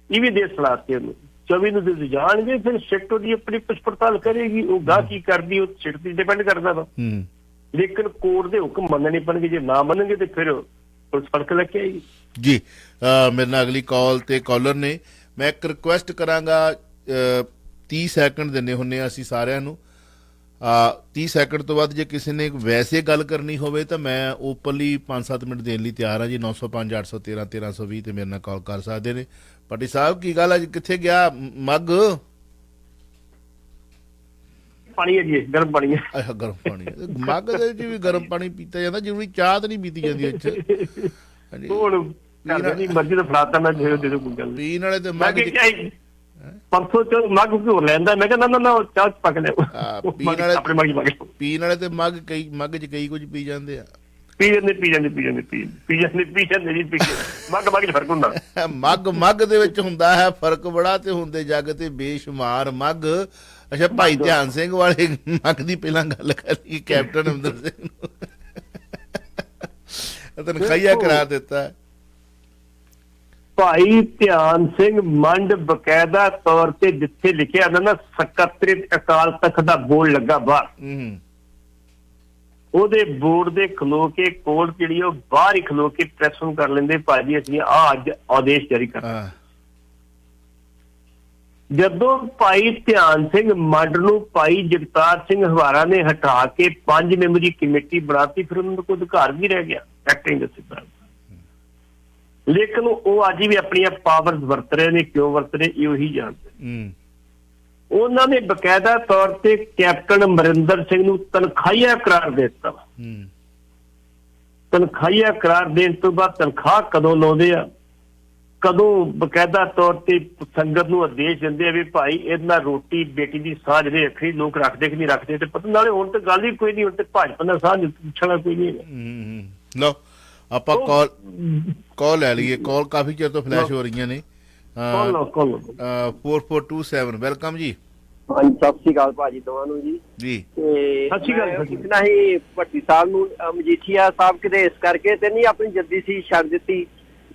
ਇਹ ਵੀ ਦੇ ਸਲਾਹ ਤੇ ਉਹਨੂੰ 24 ਨੂੰ ਦੇ ਜਾਣਗੇ, ਫਿਰ ਸਿੱਟ ਉਹਦੀ ਆਪਣੀ ਪੁੱਛ ਪੜਤਾਲ ਕਰੇਗੀ, ਉਹ ਗਾਹ ਕੀ ਕਰਦੀ ਉਹ ਸਿੱਟ ਤੇ ਡਿਪੈਂਡ ਕਰਦਾ ਵਾ। ਲੇਕਿਨ ਕੋਰਟ ਦੇ ਹੁਕਮ ਮੰਨਣੇ ਪੈਣਗੇ, ਜੇ ਨਾ ਮੰਨਣਗੇ ਤੇ ਫਿਰ ਪੁਲਿਸ ਫੜ ਕੇ ਲੈ ਕੇ ਆਏਗੀ ਜੀ। ਮੇਰੇ ਨਾਲ ਅਗਲੀ ਕਾਲ ਤੇ ਕਾਲਰ ਨੇ, ਮੈਂ ਇੱਕ ਰਿਕੁਐਸਟ ਕਰਾਂਗਾ, 30 ਸੈਕਿੰਡ ਦਿੰਦੇ ਹੁੰਦੇ ਅਸੀਂ ਸਾਰਿਆਂ ਨੂੰ, 30 ਸੈਕਿੰਡ ਤੋਂ ਬਾਅਦ ਜੇ ਕਿਸੇ ਨੇ ਵੈਸੇ ਗੱਲ ਕਰਨੀ ਹੋਵੇ ਤਾਂ ਮੈਂ ਓਪਨਲੀ 5-7 ਮਿੰਟ ਦੇਣ ਲਈ ਤਿਆਰ ਹਾਂ ਜੀ। 905 813 1320 ਤੇ ਮੇਰੇ ਨਾਲ ਕਾਲ ਕਰ ਸਕਦੇ ਨੇ। ਪੱਟੀ ਸਾਹਿਬ ਕੀ ਗੱਲ ਅੱਜ ਕਿੱਥੇ ਗਿਆ ਮੱਗ? ਪਾਣੀ ਹੈ ਜੀ, ਗਰਮ ਪਾਣੀ ਹੈ। ਆਹ ਗਰਮ ਪਾਣੀ ਮੱਗ ਦੇ ਵਿੱਚ ਵੀ ਗਰਮ ਪਾਣੀ ਪੀਤਾ ਜਾਂਦਾ, ਜ਼ਰੂਰੀ ਚਾਹ ਤਾਂ ਨਹੀਂ ਪੀਤੀ ਜਾਂਦੀ ਇੱਥੇ। ਮਰਜ਼ੀ ਤਾਂ ਫੜਾਤਾ ਮੈਂ ਦੇ ਦੋ ਕੋਈ ਗੱਲ ਪੀਣ ਵਾਲੇ ਤੇ ਮੱਗ ਪਰਸੋਂ ਚ ਮੱਗ ਘਿਓ ਲੈਂਦਾ, ਮੈਂ ਕਿਹਾ ਨਾ ਚਾਹ ਪੱਕ ਲਿਆ। ਪੀਣ ਵਾਲੇ ਤੇ ਮੱਗ ਚ ਕਈ ਕੁਝ ਪੀ ਜਾਂਦੇ ਆ। ਪੀ ਜਾਂਦੇ ਜੀ, ਮੱਗ ਚ ਫਰਕ ਹੁੰਦਾ। ਮੱਗ ਦੇ ਵਿੱਚ ਹੁੰਦਾ ਹੈ ਫਰਕ ਬੜਾ, ਤੇ ਹੁੰਦੇ ਜੱਗ ਤੇ ਬੇਸ਼ੁਮਾਰ ਮੱਗ। ਅੱਛਾ ਭਾਈ ਧਿਆਨ ਸਿੰਘ ਵਾਲੇ ਮੱਗ ਦੀ ਪਹਿਲਾਂ ਗੱਲ ਕਰੀ, ਕੈਪਟਨ ਅਮਰਿੰਦਰ ਸਿੰਘ ਨੂੰ ਤਨਖਾਹੀਆ ਕਰਾ ਦਿੱਤਾ। ਭਾਈ ਧਿਆਨ ਸਿੰਘ ਮੰਡ ਬਕਾਇਦਾ ਤੌਰ ਤੇ ਜਿੱਥੇ ਲਿਖਿਆ ਨਾ ਸਕੱਤਰੇਤ ਅਕਾਲ ਤਖਤ ਦਾ ਬੋਰਡ ਲੱਗਾ ਬਾਹਰ, ਉਹਦੇ ਬੋਰਡ ਦੇ ਖਲੋ ਕੇ ਕੋਰਟ ਜਿਹੜੀ ਉਹ ਬਾਹਰ ਹੀ ਖਲੋ ਕੇ ਪ੍ਰੈਸ ਨੂੰ ਕਰ ਲੈਂਦੇ, ਭਾਜੀ ਅਸੀਂ ਅੱਜ ਆਦੇਸ਼ ਜਾਰੀ ਕਰਨਾ। ਜਦੋਂ ਭਾਈ ਧਿਆਨ ਸਿੰਘ ਮੰਡ ਨੂੰ ਭਾਈ ਜਗਤਾਰ ਸਿੰਘ ਹਵਾਰਾ ਨੇ ਹਟਾ ਕੇ 5 ਮੈਂਬਰੀ ਕਮੇਟੀ ਬਣਾਤੀ, ਫਿਰ ਉਹਨਾਂ ਦਾ ਕੋਈ ਅਧਿਕਾਰ ਵੀ ਰਹਿ ਗਿਆ ਐਕਟਿੰਗ ਸਿੱਧਾ। ਲੇਕਿਨ ਉਹ ਅੱਜ ਵੀ ਆਪਣੀਆਂ ਪਾਵਰਸ ਵਰਤ ਰਹੇ ਨੇ, ਕਿਉਂ ਵਰਤ ਰਹੇ ਇਹ ਉਹੀ ਜਾਣਦੇ। ਉਹਨਾਂ ਨੇ ਬਕਾਇਦਾ ਤੌਰ ਤੇ ਕੈਪਟਨ ਅਮਰਿੰਦਰ ਸਿੰਘ ਨੂੰ ਤਨਖਾਹੀਆ ਕਰਾਰ ਦੇ ਦਿੱਤਾ। ਤਨਖਾਹੀਆ ਕਰਾਰ ਦੇਣ ਤੋਂ ਬਾਅਦ ਤਨਖਾਹ ਕਦੋਂ ਲਾਉਂਦੇ ਆ, ਕਦੋਂ ਬਕਾਇਦਾ ਤੌਰ ਤੇ ਸੰਗਤ ਨੂੰ ਆਦੇਸ਼ ਦਿੰਦੇ ਆ ਵੀ ਭਾਈ ਇਹਦੇ ਰੋਟੀ ਬੇਟੀ ਦੀ ਸਾਂਝ ਦੇ ਰੱਖੀ, ਲੋਕ ਰੱਖਦੇ ਕਿ ਨਹੀਂ ਰੱਖਦੇ, ਤੇ ਪਤਾ ਨਾਲੇ ਹੁਣ ਤੇ ਗੱਲ ਹੀ ਕੋਈ ਨਹੀਂ, ਹੁਣ ਤੇ ਭਾਜਪਾ ਦਾ ਸਾਂਝ ਪੁੱਛਣਾ ਕੋਈ ਨਹੀਂ। ਲਓ ਆਪਾਂ ਕਾਲ ਲੈ ਲਈਏ, ਕਾਲ ਕਾਫੀ ਚਿਰ ਤੋਂ ਫਲੈਸ਼ ਹੋ ਰਹੀਆਂ ਨੇ। 4427 ਵੈਲਕਮ ਜੀ। ਹਾਂਜੀ ਸਤਿ ਸ਼੍ਰੀ ਅਕਾਲ ਭਾਜੀ ਦੋਵਾਂ ਨੂੰ ਜੀ। ਤੇ ਸਤਿ ਸ਼੍ਰੀ ਅਕਾਲ। ਪੁੱਛਣਾ ਸੀ ਭੱਟੀ ਸਾਹਿਬ ਨੂੰ, ਮਜੀਠੀਆ ਸਾਹਿਬ ਕਿਤੇ ਇਸ ਕਰਕੇ ਤੇ ਨਹੀਂ ਆਪਣੀ ਜੱਦੀ ਸੀ ਛੱਡ ਦਿੱਤੀ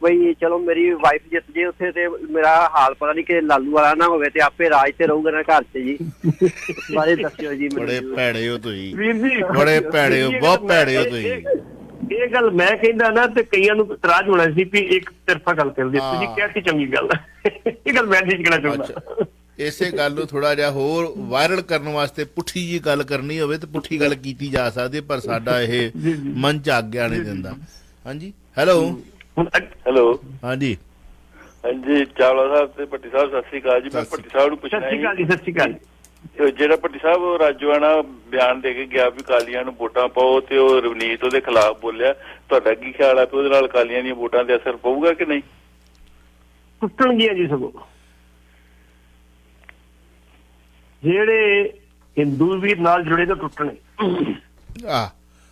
ਬਈ ਚਲੋ ਮੇਰੀ ਵਾਈਫ ਜਿੱਤ ਜੇ ਉੱਥੇ ਤੇ ਮੇਰਾ ਹਾਲ ਪਤਾ ਨਹੀਂ ਕਿ ਲਾਲੂ ਵਾਲਾ ਨਾ ਹੋਵੇ ਤੇ ਆਪੇ ਰਾਜ ਤੇ ਰਹੂਗਾ ਨਾ ਘਰ ਚ ਜੀ। ਬਾਰੇ ਦੱਸਿਓ ਜੀ। ਬੜੇ ਭੈੜੇ ਹੋ ਤੁਸੀਂ ਬੜੇ ਭੈੜੇ ਹੋ, ਬਹੁਤ ਭੈੜੇ ਹੋ ਤੁਸੀਂ। ਇਹ ਗੱਲ ਮੈਂ ਕਹਿੰਦਾ ਨਾ ਤੇ ਕਈਆਂ ਨੂੰ ਇਤਰਾਜ਼ ਹੋਣਾ ਸੀ ਵੀ ਇੱਕ ਤਰਫਾ ਗੱਲ ਕਰਦੇ, ਤੁਸੀਂ ਕਹਿਤੀ ਚੰਗੀ ਗੱਲ, ਇਹ ਗੱਲ ਮੈਂ ਨਹੀਂ ਕਹਿਣਾ ਚਾਹੁੰਦਾ। ਇਸੇ ਗੱਲ ਨੂੰ ਥੋੜਾ ਜਿਹਾ ਹੋਰ ਵਾਇਰਲ ਕਰਨ ਵਾਸਤੇ ਪੁੱਠੀ ਜੀ ਗੱਲ ਕਰਨੀ ਹੋਵੇ ਤੇ ਪੁੱਠੀ ਗੱਲ ਕੀਤੀ ਜਾ ਸਕਦੀ, ਪਰ ਸਾਡਾ ਇਹ ਮਨ ਚ ਆਗਿਆ ਨਹੀਂ ਦਿੰਦਾ। ਹਾਂਜੀ ਹੈਲੋ ਹਾਂਜੀ ਹਾਂਜੀ ਚਾਵਲਾ ਸਾਹਿਬ ਤੇ ਭੱਟੀ ਸਾਹਿਬ ਸਤਿ ਸ੍ਰੀ ਅਕਾਲ ਜੀ। ਮੈਂ ਭੱਟੀ ਸਾਹਿਬ ਨੂੰ ਪੁੱਛਣਾ ਜੀ, ਸਤਿ ਸ਼੍ਰੀ ਅਕਾਲ। ਜਿਹੜਾ ਭੱਟੀ ਸਾਹਿਬ ਉਹ ਰਾਜੋਆਣਾ ਬਿਆਨ ਦੇ ਕੇ ਗਿਆ ਵੀ ਕਾਲੀਆਂ ਨੂੰ ਵੋਟਾਂ ਪਾਓ ਤੇ ਉਹ ਰਵਨੀਤ ਉਹਦੇ ਖਿਲਾਫ ਬੋਲਿਆ, ਤੁਹਾਡਾ ਕੀ ਖਿਆਲ ਹੈ ਵੀ ਉਹਦੇ ਨਾਲ ਕਾਲੀਆਂ ਦੀਆਂ ਵੋਟਾਂ ਤੇ ਅਸਰ ਪਊਗਾ ਕਿ ਨਹੀਂ? ਟੁੱਟਣਗੀਆਂ ਜੀ, ਸਗੋਂ ਜਿਹੜੇ ਹਿੰਦੂ ਵੀਰ ਨਾਲ ਜੁੜੇ ਤਾਂ ਟੁੱਟਣੇ,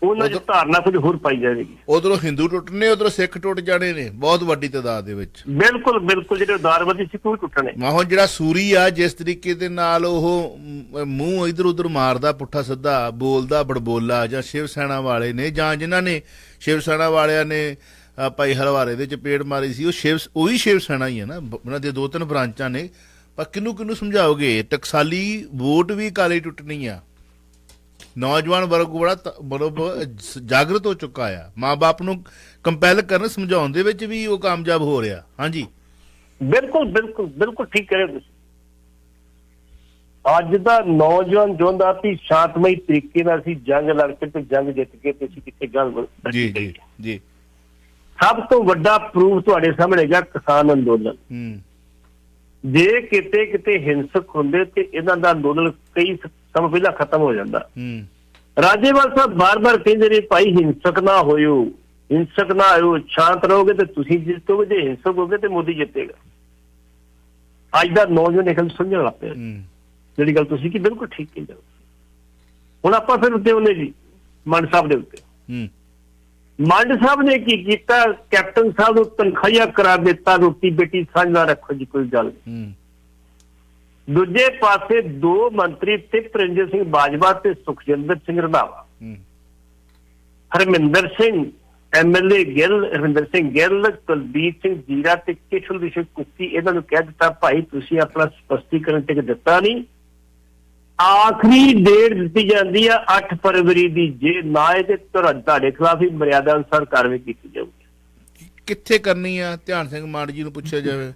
ਉਹਨਾਂ ਦੀ ਧਾਰਨਾ ਕੁਝ ਹੋਰ ਪਾਈ ਜਾਵੇਗੀ। ਉਧਰੋਂ ਹਿੰਦੂ ਟੁੱਟਣੇ, ਉਧਰੋਂ ਸਿੱਖ ਟੁੱਟ ਜਾਣੇ ਨੇ ਬਹੁਤ ਵੱਡੀ ਤਾਦਾਦ ਦੇ ਵਿੱਚ। ਬਿਲਕੁਲ ਬਿਲਕੁਲ, ਜਿਹੜੇ ਉਦਾਰਵਾਦੀ ਸਿੱਖ ਉਹ ਟੁੱਟਣੇ। ਹੁਣ ਜਿਹੜਾ ਸੂਰੀ ਆ ਜਿਸ ਤਰੀਕੇ ਦੇ ਨਾਲ ਉਹ ਮੂੰਹ ਇਧਰ ਉਧਰ ਮਾਰਦਾ, ਪੁੱਠਾ ਸਿੱਧਾ ਬੋਲਦਾ, ਬੜਬੋਲਾ, ਜਾਂ ਸ਼ਿਵ ਸੈਨਾ ਵਾਲੇ ਨੇ ਜਾਂ ਜਿਨ੍ਹਾਂ ਨੇ ਸ਼ਿਵ ਸੈਨਾ ਵਾਲਿਆਂ ਨੇ ਭਾਈ ਹਲਵਾਰੇ ਦੇ ਚਪੇੜ ਮਾਰੀ ਸੀ, ਉਹੀ ਸ਼ਿਵ ਸੈਨਾ ਹੀ ਹੈ ਨਾ। ਉਹਨਾਂ ਦੀਆਂ 2-3 ਬ੍ਰਾਂਚਾਂ ਨੇ, ਪਰ ਕਿਹਨੂੰ ਸਮਝਾਓਗੇ? ਟਕਸਾਲੀ ਵੋਟ ਵੀ ਕਾਲੀ ਟੁੱਟਣੀ ਆ। ਨੌਜਵਾਨ ਵਰਗ ਬੜਾ ਜਾਗਰਤ ਹੋ ਚੁੱਕਾ ਆ। ਮਾਂ-ਬਾਪ ਨੂੰ ਕੰਪੈਲ ਕਰਨ, ਸਮਝਾਉਣ ਦੇ ਵਿੱਚ ਵੀ ਉਹ ਕਾਮਯਾਬ ਹੋ ਰਿਹਾ। ਹਾਂਜੀ, ਬਿਲਕੁਲ ਠੀਕ ਕਰਿਆ ਤੁਸੀਂ। ਅੱਜ ਦਾ ਨੌਜਵਾਨ ਚਾਹੁੰਦਾ ਵੀ ਸ਼ਾਂਤਮਈ ਤਰੀਕੇ ਨਾਲ ਅਸੀਂ ਜੰਗ ਲੜ ਕੇ ਤੇ ਜੰਗ ਜਿੱਤ ਕੇ ਤੇ ਅਸੀਂ ਕਿੱਥੇ ਗੱਲ ਜੀ। ਸਭ ਤੋਂ ਵੱਡਾ ਪ੍ਰੂਫ ਤੁਹਾਡੇ ਸਾਹਮਣੇ ਹੈਗਾ ਕਿਸਾਨ ਅੰਦੋਲਨ। ਜੇ ਕਿਤੇ ਹਿੰਸਕ ਹੁੰਦੇ ਤੇ ਇਹਨਾਂ ਦਾ ਅੰਦੋਲਨ ਕਈ ਸਮਾਂ ਪਹਿਲਾਂ ਖਤਮ ਹੋ ਜਾਂਦਾ। ਰਾਜੇਵਾਲ ਸਾਹਿਬ ਬਾਰ-ਬਾਰ ਕਹਿੰਦੇ ਨੇ ਭਾਈ ਹਿੰਸਕ ਨਾ ਹੋਇਓ, ਸ਼ਾਂਤ ਰਹੋਗੇ ਤੇ ਤੁਸੀਂ ਜਿੱਤੋਗੇ, ਜੇ ਹਿੰਸਕ ਹੋਗੇ ਤੇ ਮੋਦੀ ਜਿੱਤੇਗਾ। ਅੱਜ ਦਾ ਨੌਜਵਾਨ ਇਹ ਗੱਲ ਸਮਝਣ ਲੱਗ ਪਿਆ, ਜਿਹੜੀ ਗੱਲ ਤੁਸੀਂ ਕੀ ਬਿਲਕੁਲ ਠੀਕ ਕਹਿੰਦੇ। ਹੁਣ ਆਪਾਂ ਫਿਰ ਉੱਤੇ ਉਹਨੇ ਜੀ ਮੰਡ ਸਾਹਿਬ ਦੇ ਉੱਤੇ ਮੰਡ ਸਾਹਿਬ ਨੇ ਕੀ ਕੀਤਾ? ਕੈਪਟਨ ਸਾਹਿਬ ਨੂੰ ਤਨਖਾਹੀਆ ਕਰਾ ਦਿੱਤਾ, ਰੋਟੀ ਬੇਟੀ ਸਾਂਝਾ ਰੱਖੋ ਜੀ, ਕੋਈ ਗੱਲ ਨਹੀਂ। ਦੂਜੇ ਪਾਸੇ 2 ਮੰਤਰੀ ਤਿਪਰੰਜਨ ਸਿੰਘ ਬਾਜਵਾ ਤੇ ਸੁਖਜਿੰਦਰ ਸਿੰਘ ਰੰਧਾਵਾ, ਹਰਮਿੰਦਰ ਸਿੰਘ MLA ਗਿੱਲ, ਹਰਮਿੰਦਰ ਸਿੰਘ ਗਿੱਲ, ਕੁਲਬੀਰ ਸਿੰਘ ਜੀਰਾ ਤੇ ਕੇਸ਼ਵ ਵਿਸ਼ਵ ਕੁੱਤੀ, ਇਹਨਾਂ ਨੂੰ ਕਹਿ ਦਿੱਤਾ ਭਾਈ ਤੁਸੀਂ ਆਪਣਾ ਸਪਸ਼ਟੀਕਰਨ ਟਿਕ ਦਿੱਤਾ ਨਹੀਂ, ਆਖਰੀ ਡੇਟ ਦਿੱਤੀ ਜਾਂਦੀ ਆ 8 ਫਰਵਰੀ ਦੀ, ਜੇ ਨਾ ਇਹ ਤੇ ਤੁਹਾਡੇ ਖਿਲਾਫ ਹੀ ਮਰਿਆਦਾ ਅਨੁਸਾਰ ਕਾਰਵਾਈ ਕੀਤੀ ਜਾਊਗੀ। ਕਿੱਥੇ ਕਰਨੀ ਆ? ਧਿਆਨ ਸਿੰਘ ਮਾਨ ਜੀ ਨੂੰ ਪੁੱਛਿਆ ਜਾਵੇ।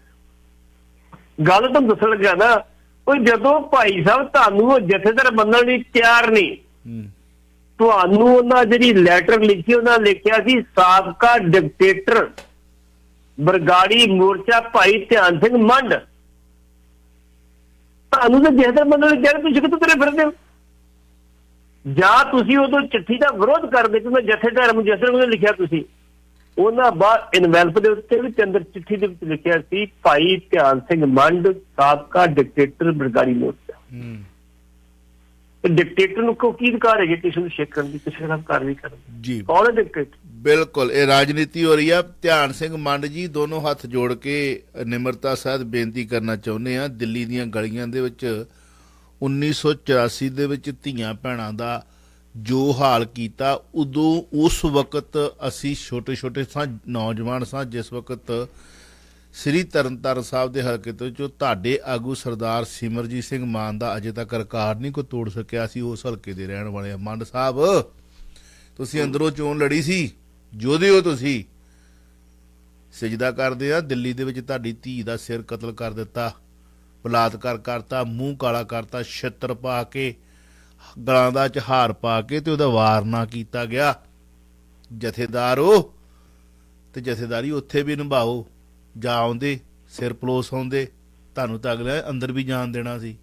ਗੱਲ ਤੁਹਾਨੂੰ ਦੱਸਣ ਲੱਗਾ ਨਾ, ਉਹ ਜਦੋਂ ਭਾਈ ਸਾਹਿਬ ਤੁਹਾਨੂੰ ਉਹ ਜਥੇਦਾਰ ਮੰਨਣ ਲਈ ਤਿਆਰ ਨਹੀਂ, ਤੁਹਾਨੂੰ ਉਹਨਾਂ ਜਿਹੜੀ ਲੈਟਰ ਲਿਖੀ, ਉਹਨਾਂ ਲਿਖਿਆ ਸੀ ਸਾਬਕਾ ਡਿਕਟੇਟਰ ਬਰਗਾੜੀ ਮੋਰਚਾ ਭਾਈ ਧਿਆਨ ਸਿੰਘ ਮੰਡ, ਤੁਹਾਨੂੰ ਤਾਂ ਜਥੇਦਾਰ ਮੰਨਣ ਲਈ ਤਿਆਰ, ਤੁਸੀਂ ਕਿੱਥੋਂ ਤੁਰੇ ਫਿਰਦੇ ਹੋ? ਜਾਂ ਤੁਸੀਂ ਉਦੋਂ ਚਿੱਠੀ ਦਾ ਵਿਰੋਧ ਕਰਦੇ ਕਿ ਮੈਂ ਜਥੇਦਾਰ ਨੂੰ ਲਿਖਿਆ, ਤੁਸੀਂ ਉਹਨਾਂ ਬਾਅਦ ਇਨਵੈਲਪ ਦੇ ਉੱਤੇ ਵੀ ਅੰਦਰ ਚਿੱਠੀ ਦੇ ਵਿੱਚ ਲਿਖਿਆ ਸੀ ਭਾਈ ਧਿਆਨ ਸਿੰਘ ਮੰਡ ਸਾਬਕਾ ਡਿਕਟੇਟਰ ਬਰਗਾੜੀ ਮੋਰਚਾ। ਡਿਕਟੇਟਰ ਨੂੰ ਕੀ ਅਧਿਕਾਰ ਹੈਗੇ ਕਿਸੇ ਨੂੰ ਸ਼ੇਕ ਕਰਨ ਦੀ, ਕਿਸੇ ਖਿਲਾਫ ਕਾਰਵਾਈ ਕਰਨ ਦੀ? ਕੌਣ ਹੈ ਡਿਕਟੇਟਰ? ਬਿਲਕੁਲ ਇਹ ਰਾਜਨੀਤੀ ਹੋ ਰਹੀ ਆ। ਧਿਆਨ ਸਿੰਘ ਮੰਡ ਜੀ ਦੋਨੋਂ ਹੱਥ ਜੋੜ ਕੇ ਨਿਮਰਤਾ ਸਹਿਤ ਬੇਨਤੀ ਕਰਨਾ ਚਾਹੁੰਦੇ ਆ। ਦਿੱਲੀ ਦੀਆਂ ਗਲੀਆਂ ਦੇ ਵਿੱਚ 1984 ਦੇ ਵਿੱਚ ਧੀਆਂ ਭੈਣਾਂ ਦਾ ਜੋ ਹਾਲ ਕੀਤਾ, ਉਦੋਂ ਉਸ ਵਕਤ ਅਸੀਂ ਛੋਟੇ ਸਾਂ, ਨੌਜਵਾਨ ਸਾਂ, ਜਿਸ ਵਕਤ ਸ੍ਰੀ ਤਰਨਤਾਰਨ ਸਾਹਿਬ ਦੇ ਹਲਕੇ ਤੋਂ ਜੋ ਤੁਹਾਡੇ ਆਗੂ ਸਰਦਾਰ ਸਿਮਰਜੀਤ ਸਿੰਘ ਮਾਨ ਦਾ ਅਜੇ ਤੱਕ ਰਿਕਾਰਡ ਨਹੀਂ ਕੋਈ ਤੋੜ ਸਕਿਆ। ਸੀ ਉਸ ਹਲਕੇ ਦੇ ਰਹਿਣ ਵਾਲੇ ਆ। ਮੰਡ ਸਾਹਿਬ ਤੁਸੀਂ ਅੰਦਰੋਂ ਚੋਣ ਲੜੀ ਸੀ, ਯੋਧੇ ਹੋ ਤੁਸੀਂ। ਸਜਦਾ ਕਰਦੇ ਆ, ਦਿੱਲੀ ਦੇ ਵਿੱਚ ਤੁਹਾਡੀ ਧੀ ਦਾ ਸਿਰ ਕਤਲ ਕਰ ਦਿੱਤਾ, ਬਲਾਤਕਾਰ ਕਰਤਾ, ਮੂੰਹ ਕਾਲਾ ਕਰਤਾ, ਛਿੱਤਰ ਪਾ ਕੇ, ਗਲਾਂ ਦਾ ਹਾਰ ਪਾ ਕੇ, ਤੇ ਉਹਦਾ ਵਾਰ ਨਾ ਕੀਤਾ ਗਿਆ। ਜਥੇਦਾਰ ਹੋ ਤੇ ਜਥੇਦਾਰੀ ਉੱਥੇ ਵੀ ਨਿਭਾਓ। ਜਾ ਆਉਂਦੇ, ਸਿਰ ਪਲੋਸ ਆਉਂਦੇ, ਤੁਹਾਨੂੰ ਤਾਂ ਅਗਲੇ ਅੰਦਰ ਵੀ ਜਾਣ ਦੇਣਾ ਸੀ।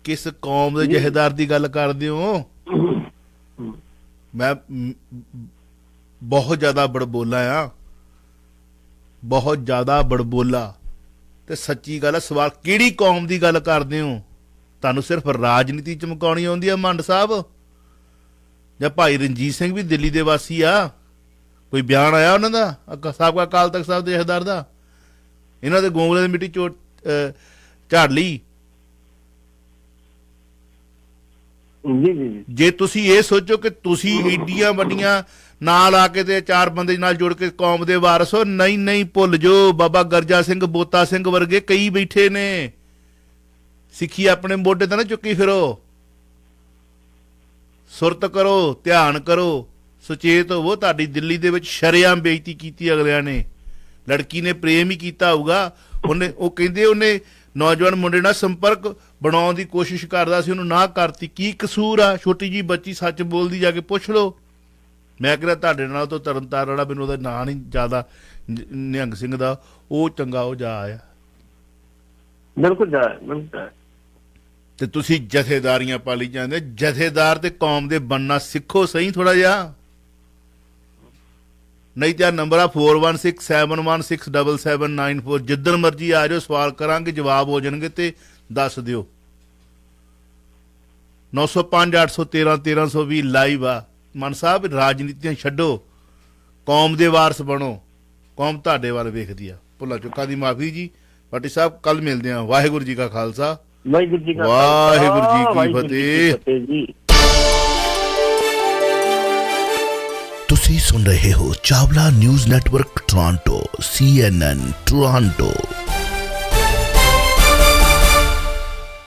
ਕਿਸ ਕੌਮ ਦੇ ਜਥੇਦਾਰ ਦੀ ਗੱਲ ਕਰਦੇ ਹੋ? ਮੈਂ ਬਹੁਤ ਜ਼ਿਆਦਾ ਬੜਬੋਲਾ ਆ, ਬਹੁਤ ਜ਼ਿਆਦਾ ਬੜਬੋਲਾ, ਤੇ ਸੱਚੀ ਗੱਲ ਹੈ। ਸਵਾਲ ਕਿਹੜੀ ਕੌਮ ਦੀ ਗੱਲ ਕਰਦੇ ਹੋ? ਤੁਹਾਨੂੰ ਸਿਰਫ ਰਾਜਨੀਤੀ ਚਮਕਾਉਣੀ ਆਉਂਦੀ ਆ ਮੰਡ ਸਾਹਿਬ? ਜਾਂ ਭਾਈ ਰਣਜੀਤ ਸਿੰਘ ਵੀ ਦਿੱਲੀ ਦੇ ਵਾਸੀ ਆ? ਕੋਈ ਬਿਆਨ ਆਇਆ ਉਹਨਾਂ ਦਾ, ਸਾਬਕਾ ਅਕਾਲ ਤਖਤ ਸਾਹਿਬ ਦੇ ਜਥੇਦਾਰ ਦਾ? ਇਹਨਾਂ ਦੇ ਗੋਂਗਲੇ ਦੀ ਮਿੱਟੀ ਝਾੜ ਲਈ। ਜੇ ਤੁਸੀਂ ਇਹ ਸੋਚੋ ਕਿ ਤੁਸੀਂ ਏਡੀਆਂ ਵੱਡੀਆਂ ਨਾਲ ਆ ਕੇ ਤੇ 4 ਬੰਦੇ ਨਾਲ ਜੁੜ ਕੇ ਕੌਮ ਦੇ ਵਾਰਸ ਹੋ, ਨਹੀਂ ਭੁੱਲ ਜਾਓ। ਬਾਬਾ ਗਰਜਾ ਸਿੰਘ, ਬੋਤਾ ਸਿੰਘ ਵਰਗੇ ਕਈ ਬੈਠੇ ਨੇ। ਸਿੱਖੀ ਆਪਣੇ ਮੋਢੇ ਤੇ ਨਾ ਚੁੱਕੀ ਫਿਰੋ। ਸੁਰਤ ਕਰੋ, ਧਿਆਨ ਕਰੋ, ਸੁਚੇਤ ਹੋਵੋ। ਤੁਹਾਡੀ ਦਿੱਲੀ ਦੇ ਵਿੱਚ ਸ਼ਰੇਆਮ ਬੇਇੱਜ਼ਤੀ ਕੀਤੀ ਅਗਲਿਆਂ ਨੇ। ਲੜਕੀ ਨੇ ਪ੍ਰੇਮ ਹੀ ਕੀਤਾ ਹੋਊਗਾ। ਉਹ ਕਹਿੰਦੇ ਉਹਨੇ ਨੌਜਵਾਨ ਮੁੰਡੇ ਨਾਲ ਸੰਪਰਕ ਬਣਾਉਣ ਦੀ ਕੋਸ਼ਿਸ਼ ਕਰਦਾ ਸੀ, ਉਹਨੂੰ ਨਾ ਕਰਤੀ। ਕੀ ਕਸੂਰ ਆ? ਛੋਟੀ ਜੀ ਬੱਚੀ ਸੱਚ ਬੋਲਦੀ, ਜਾ ਕੇ ਪੁੱਛ ਲਓ। ਮੈਂ ਕਹਿੰਦਾ ਤੁਹਾਡੇ ਨਾਲ ਤੋਂ ਤਰਨਤਾਰਨ ਵਾਲਾ, ਮੈਨੂੰ ਉਹਦਾ ਨਾਂ ਨਹੀਂ ਜ਼ਿਆਦਾ, ਨਿਹੰਗ ਸਿੰਘ ਦਾ, ਉਹ ਚੰਗਾ ਉਹ ਜਾ ਆਇਆ। ਬਿਲਕੁਲ ਜਾ। ਤੇ ਤੁਸੀਂ ਜਥੇਦਾਰੀਆਂ ਪਾਲੀ ਜਾਂਦੇ। ਜਥੇਦਾਰ ਤੇ ਕੌਮ ਦੇ ਬਣਨਾ ਸਿੱਖੋ ਸਹੀ ਥੋੜਾ ਜਿਹਾ। ਨਹੀਂ ਤਾਂ ਨੰਬਰ ਆ 4167167794। ਜਿੱਦਣ ਮਰਜੀ ਆ ਜਾਓ, ਸਵਾਲ ਕਰਾਂਗੇ, ਜਵਾਬ ਹੋ ਜਾਣਗੇ ਤੇ ਦੱਸ ਦਿਓ। 905 813 1320 ਲਾਈਵ ਆ। ਮਨ ਸਾਹਿਬ ਰਾਜਨੀਤੀਆਂ ਛੱਡੋ, ਕੌਮ ਦੇ ਵਾਰਸ ਬਣੋ। ਕੌਮ ਤੁਹਾਡੇ ਵੱਲ ਵੇਖਦੀ ਆ। ਭੁੱਲਾਂ ਚੁੱਕਾਂ ਦੀ ਮਾਫੀ ਜੀ। ਪਾਟੀ ਸਾਹਿਬ ਕੱਲ ਮਿਲਦੇ ਆ। ਵਾਹਿਗੁਰੂ ਜੀ ਕਾ ਖਾਲਸਾ, ਵਾਹਿਗੁਰੂ ਜੀ ਕੀ ਫਤਿਹ ਜੀ। ਤੁਸੀਂ ਸੁਣ ਰਹੇ ਹੋ Chawla news network Toronto, CNN Toronto.